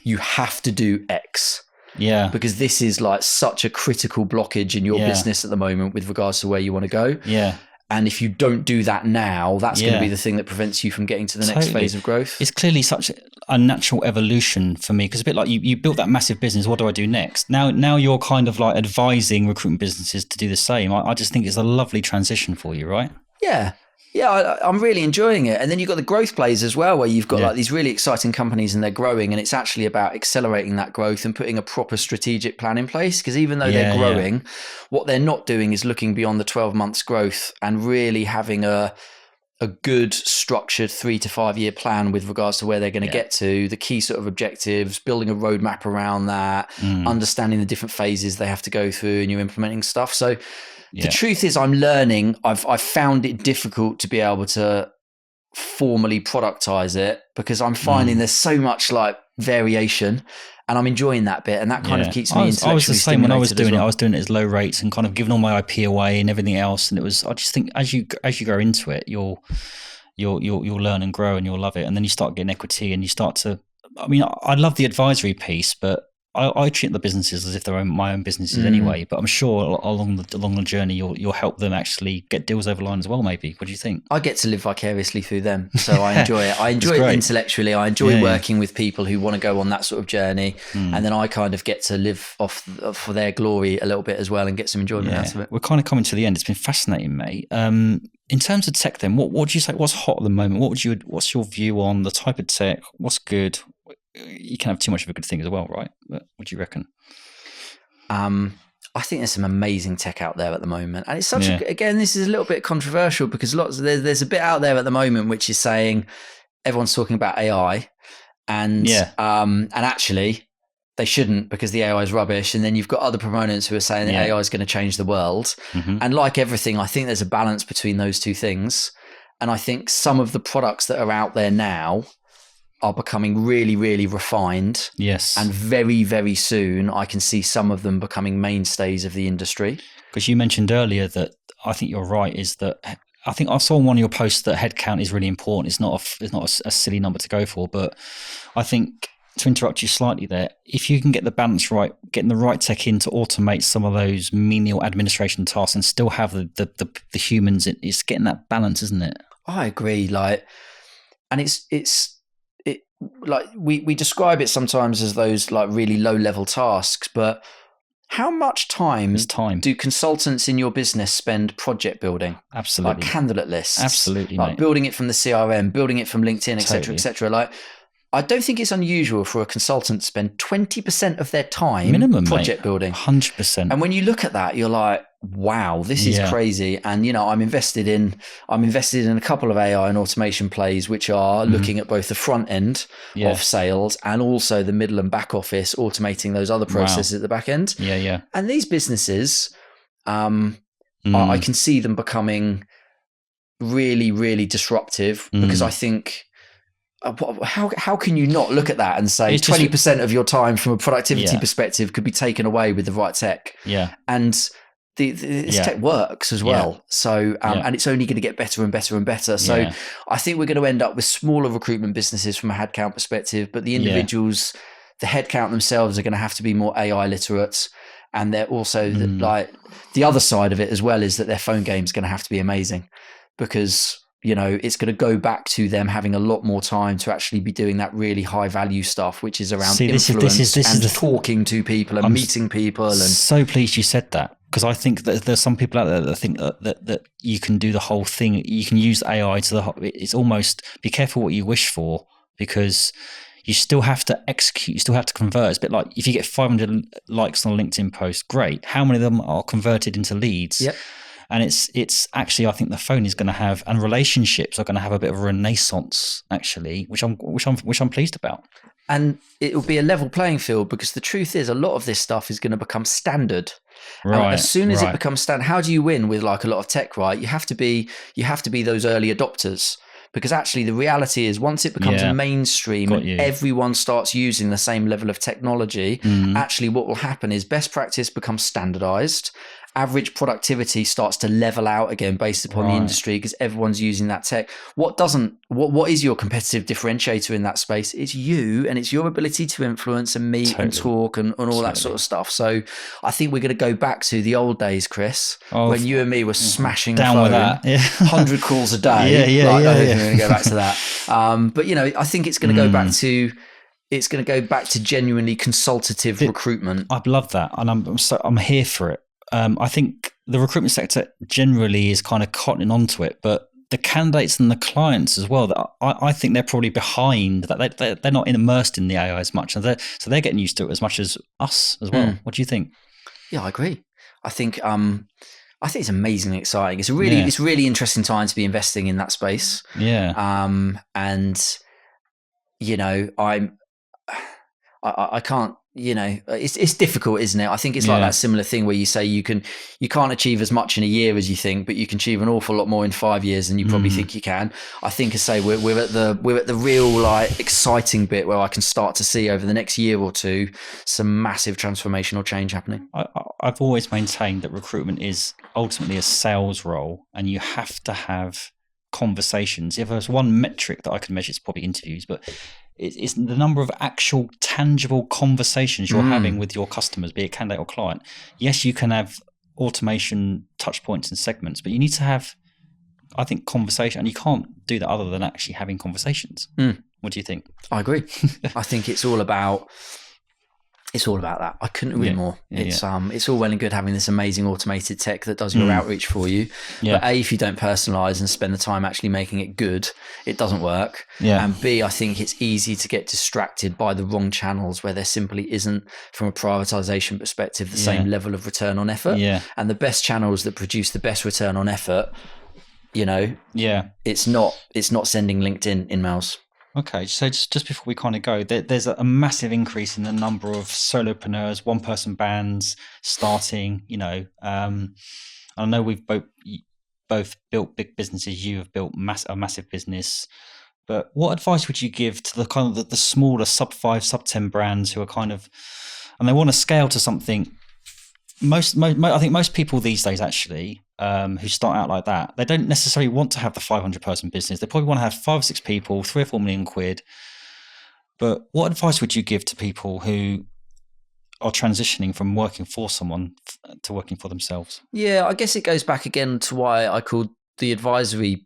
you have to do X. Yeah. Because this is like such a critical blockage in your business at the moment with regards to where you want to go. Yeah. And if you don't do that now, that's going to be the thing that prevents you from getting to the next phase of growth. It's clearly such a natural evolution for me, because a bit like you built that massive business. What do I do next? Now you're kind of like advising recruitment businesses to do the same. I just think it's a lovely transition for you, right? Yeah. Yeah, I'm really enjoying it. And then you've got the growth plays as well, where you've got like these really exciting companies and they're growing, and it's actually about accelerating that growth and putting a proper strategic plan in place. Because even though they're growing, what they're not doing is looking beyond the 12 months growth and really having a good structured 3 to 5 year plan with regards to where they're going to get to, the key sort of objectives, building a roadmap around that, understanding the different phases they have to go through, and you're implementing stuff. So the truth is I'm learning. I've found it difficult to be able to formally productize it, because I'm finding there's so much like variation, and I'm enjoying that bit, and that kind of keeps me intellectually I was the same when I was doing it. I was doing it as low rates and kind of giving all my IP away and everything else. And I just think as you go into it, you'll learn and grow, and you'll love it. And then you start getting equity, and you start to, I mean, I love the advisory piece, but I treat the businesses as if they're my own businesses anyway. But I'm sure along the journey, you'll help them actually get deals over the line as well. Maybe. What do you think? I get to live vicariously through them, so I enjoy it. I enjoy it intellectually. I enjoy working with people who want to go on that sort of journey, and then I kind of get to live off for their glory a little bit as well, and get some enjoyment out of it. We're kind of coming to the end. It's been fascinating, mate. In terms of tech, then, what would you say? What's hot at the moment? What's your view on the type of tech? What's good? You can have too much of a good thing as well, right? But what do you reckon? I think there's some amazing tech out there at the moment, and it's such again, this is a little bit controversial, because there's a bit out there at the moment which is saying everyone's talking about AI, and actually they shouldn't, because the AI is rubbish. And then you've got other proponents who are saying that AI is going to change the world. And like everything, I think there's a balance between those two things. And I think some of the products that are out there now are becoming really, really refined. Yes. And very, very soon I can see some of them becoming mainstays of the industry. Because you mentioned earlier that, I think you're right, is that I think I saw in one of your posts that headcount is really important. It's not a silly number to go for, but I think, to interrupt you slightly there, if you can get the balance right, getting the right tech in to automate some of those menial administration tasks and still have the humans, it's getting that balance, isn't it? I agree. And it's like we describe it sometimes as those like really low level tasks, but how much time do consultants in your business spend project building? Absolutely. Like candidate lists. Absolutely, like mate. Building it from the CRM, building it from LinkedIn, etc., etc. Like, I don't think it's unusual for a consultant to spend 20% of their time minimum project building. 100%. And when you look at that, you're like, wow, this is crazy. And, you know, I'm invested in a couple of AI and automation plays, which are looking at both the front end of sales and also the middle and back office, automating those other processes at the back end. Yeah. And these businesses, I can see them becoming really, really disruptive, because I think, how can you not look at that and say 20% of your time from a productivity perspective could be taken away with the right tech? Yeah. And this tech works as well. So, and it's only going to get better and better and better. So I think we're going to end up with smaller recruitment businesses from a headcount perspective, but the individuals, the headcount themselves are going to have to be more AI literate. And they're also like the other side of it as well is that their phone game is going to have to be amazing, because it's going to go back to them having a lot more time to actually be doing that really high value stuff, which is around influence and talking to people and meeting people. And so pleased you said that, because I think that there's some people out there that think that you can do the whole thing. You can use AI it's almost, be careful what you wish for, because you still have to execute, you still have to convert. It's a bit like if you get 500 likes on a LinkedIn post, great. How many of them are converted into leads? Yep. And it's actually, I think the phone is going to have, and relationships are going to have a bit of a renaissance, actually, which I'm pleased about. And it will be a level playing field, because the truth is a lot of this stuff is going to become standard. Right. As soon as it becomes standard, how do you win with like a lot of tech, right? You have to be those early adopters. Because actually the reality is once it becomes mainstream and everyone starts using the same level of technology, actually what will happen is best practice becomes standardized. Average productivity starts to level out again based upon the industry, because everyone's using that tech. What is your competitive differentiator in that space? It's you, and it's your ability to influence and meet and talk and all that sort of stuff. So I think we're going to go back to the old days, Chris, when you and me were smashing down the phone, with that. 100 calls a day. I don't think we're going to go back to that. But I think it's going to go back to. It's going to go back to genuinely consultative recruitment. I'd love that, and I'm here for it. I think the recruitment sector generally is kind of cottoning onto it, but the candidates and the clients as well, that I think they're probably behind that. They're not immersed in the AI as much, so they're getting used to it as much as us as well. What do you think? Yeah, I agree. I think it's amazingly exciting. It's really interesting time to be investing in that space. Yeah. And I can't. It's difficult, isn't it? I think it's like that similar thing where you say you can't achieve as much in a year as you think, but you can achieve an awful lot more in 5 years than you probably think you can. I think, I say, we're at the real like exciting bit where I can start to see over the next year or two some massive transformational change happening. I've always maintained that recruitment is ultimately a sales role, and you have to have conversations. If there's one metric that I can measure, it's probably interviews, but it's the number of actual tangible conversations you're having with your customers, be it candidate or client. Yes, you can have automation touch points and segments, but you need to have, I think, conversation, and you can't do that other than actually having conversations. What do you think? I agree. I think it's all about that. I couldn't agree more. It's all well and good having this amazing automated tech that does your outreach for you. But A, if you don't personalize and spend the time actually making it good, it doesn't work. And B, I think it's easy to get distracted by the wrong channels where there simply isn't, from a prioritization perspective, the same level of return on effort. And the best channels that produce the best return on effort, it's not sending LinkedIn emails. Okay, so just before we kind of go, there's a massive increase in the number of solopreneurs, one-person bands starting. I know we've both built big businesses. You have built a massive business. But what advice would you give to the kind of the smaller sub 5, sub 10 brands who are kind of, and they want to scale to something? I think most people these days actually, who start out like that, they don't necessarily want to have the 500 person business. They probably want to have 5 or 6 people, 3 or 4 million quid. But what advice would you give to people who are transitioning from working for someone to working for themselves? Yeah, I guess it goes back again to why I called the advisory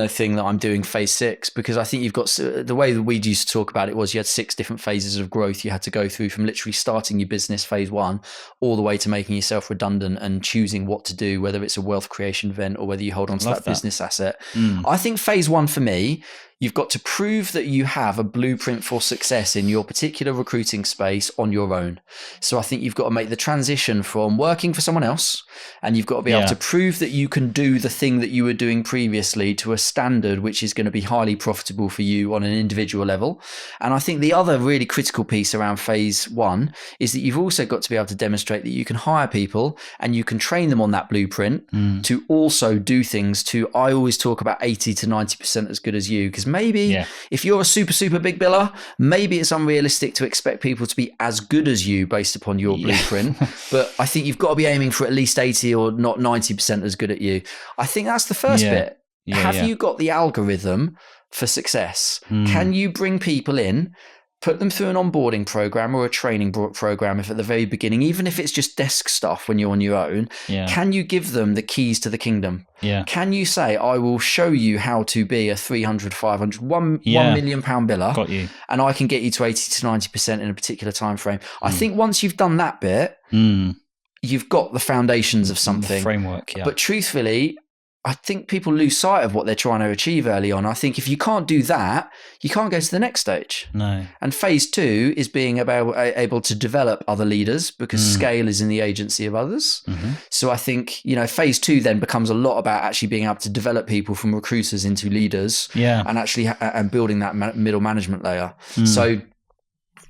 thing that I'm doing phase 6, because I think you've got, the way that we used to talk about it was you had 6 different phases of growth you had to go through, from literally starting your business phase 1 all the way to making yourself redundant and choosing what to do, whether it's a wealth creation event or whether you hold on to that business asset. I think phase 1 for me, you've got to prove that you have a blueprint for success in your particular recruiting space on your own. So I think you've got to make the transition from working for someone else, and you've got to be able to prove that you can do the thing that you were doing previously to a standard which is going to be highly profitable for you on an individual level. And I think the other really critical piece around phase 1 is that you've also got to be able to demonstrate that you can hire people and you can train them on that blueprint to also do things to, I always talk about 80 to 90% as good as you, because maybe if you're a super big biller, maybe it's unrealistic to expect people to be as good as you based upon your blueprint. But I think you've got to be aiming for at least 80 or not 90% as good at you. I think that's the first bit. Have you got the algorithm for success? Can you bring people in put them through an onboarding program or a training program if at the very beginning, even if it's just desk stuff when you're on your own. Can you give them the keys to the kingdom? Can you say, I will show you how to be a 300, 500, £1 million biller. Got you. And I can get you to 80 to 90% in a particular time frame. I think once you've done that bit, you've got the foundations of something. The framework, But truthfully, I think people lose sight of what they're trying to achieve early on. I think if you can't do that, you can't go to the next stage. No. And phase 2 is being able to develop other leaders, because scale is in the agency of others. So I think, phase 2 then becomes a lot about actually being able to develop people from recruiters into leaders, and actually and building that middle management layer. So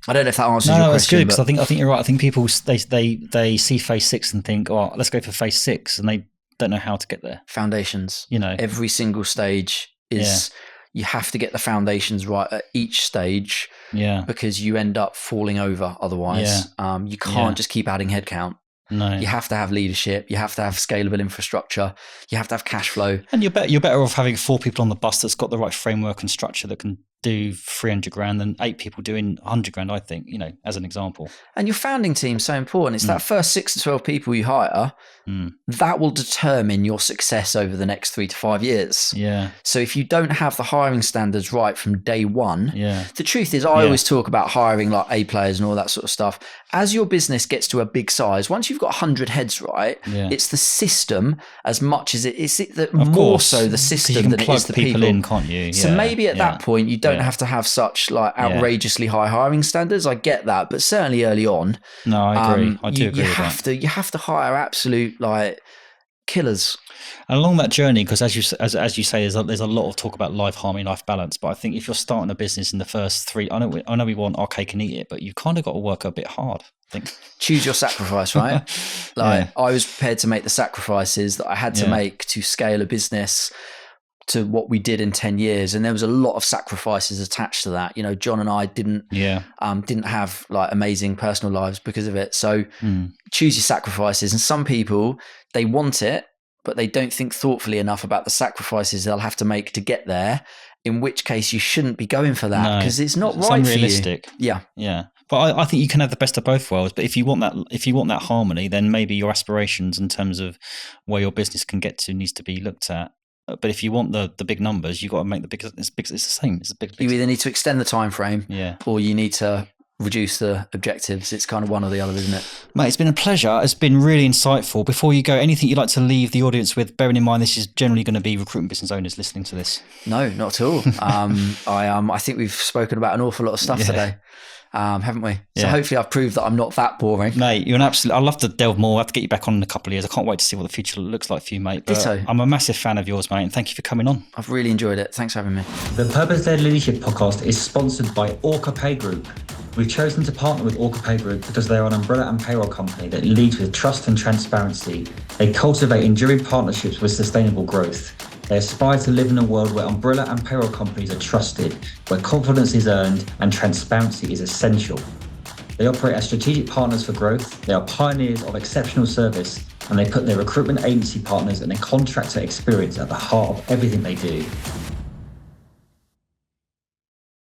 I don't know if that answers your question. No, it's good, because I think you're right. I think people they see phase 6 and think, oh, let's go for phase 6, and they don't know how to get there. Foundations. Every single stage is you have to get the foundations right at each stage. Because you end up falling over otherwise. You can't just keep adding headcount. No. You have to have leadership. You have to have scalable infrastructure. You have to have cash flow. And you're better off having 4 people on the bus that's got the right framework and structure that can do 300 grand than 8 people doing 100 grand, I think, as an example. And your founding team is so important. It's that first 6 to 12 people you hire, that will determine your success over the next 3 to 5 years. So if you don't have the hiring standards right from day one, the truth is I always talk about hiring like A players and all that sort of stuff. As your business gets to a big size, once you've got 100 heads right, it's the system as much as more so the system than it is the people in, can't you? So maybe at that point you don't have to have such like outrageously high hiring standards. I get that, but certainly early on, no, I agree. I do agree with that. You have to hire absolute like killers. And along that journey, because as you say, there's a lot of talk about life harmony, life balance. But I think if you're starting a business in the first 3, I know we want our cake and eat it, but you kind of got to work a bit hard. I think. Choose your sacrifice, right? I was prepared to make the sacrifices that I had to make to scale a business to what we did in 10 years. And there was a lot of sacrifices attached to that. John and I didn't have like amazing personal lives because of it. So choose your sacrifices. And some people, they want it, but they don't think thoughtfully enough about the sacrifices they'll have to make to get there. In which case you shouldn't be going for that because it's not right unrealistic. For you. Yeah. But I think you can have the best of both worlds. But if you want that harmony, then maybe your aspirations in terms of where your business can get to needs to be looked at. But if you want the big numbers, you've got to make the big. It's the same. It's a big. You either need to extend the time frame, or you need to reduce the objectives. It's kind of one or the other, isn't it? Mate, it's been a pleasure. It's been really insightful. Before you go, anything you'd like to leave the audience with, bearing in mind this is generally going to be recruitment business owners listening to this? No, not at all. I think we've spoken about an awful lot of stuff today. Haven't we? So hopefully I've proved that I'm not that boring. Mate, you're an absolute... I'd love to delve more. I have to get you back on in a couple of years. I can't wait to see what the future looks like for you, mate. But ditto. I'm a massive fan of yours, mate, and thank you for coming on. I've really enjoyed it. Thanks for having me. The Purpose-Led Leadership Podcast is sponsored by Orca Pay Group. We've chosen to partner with Orca Pay Group because they're an umbrella and payroll company that leads with trust and transparency. They cultivate enduring partnerships with sustainable growth. They aspire to live in a world where umbrella and payroll companies are trusted, where confidence is earned and transparency is essential. They operate as strategic partners for growth. They are pioneers of exceptional service, and they put their recruitment agency partners and their contractor experience at the heart of everything they do.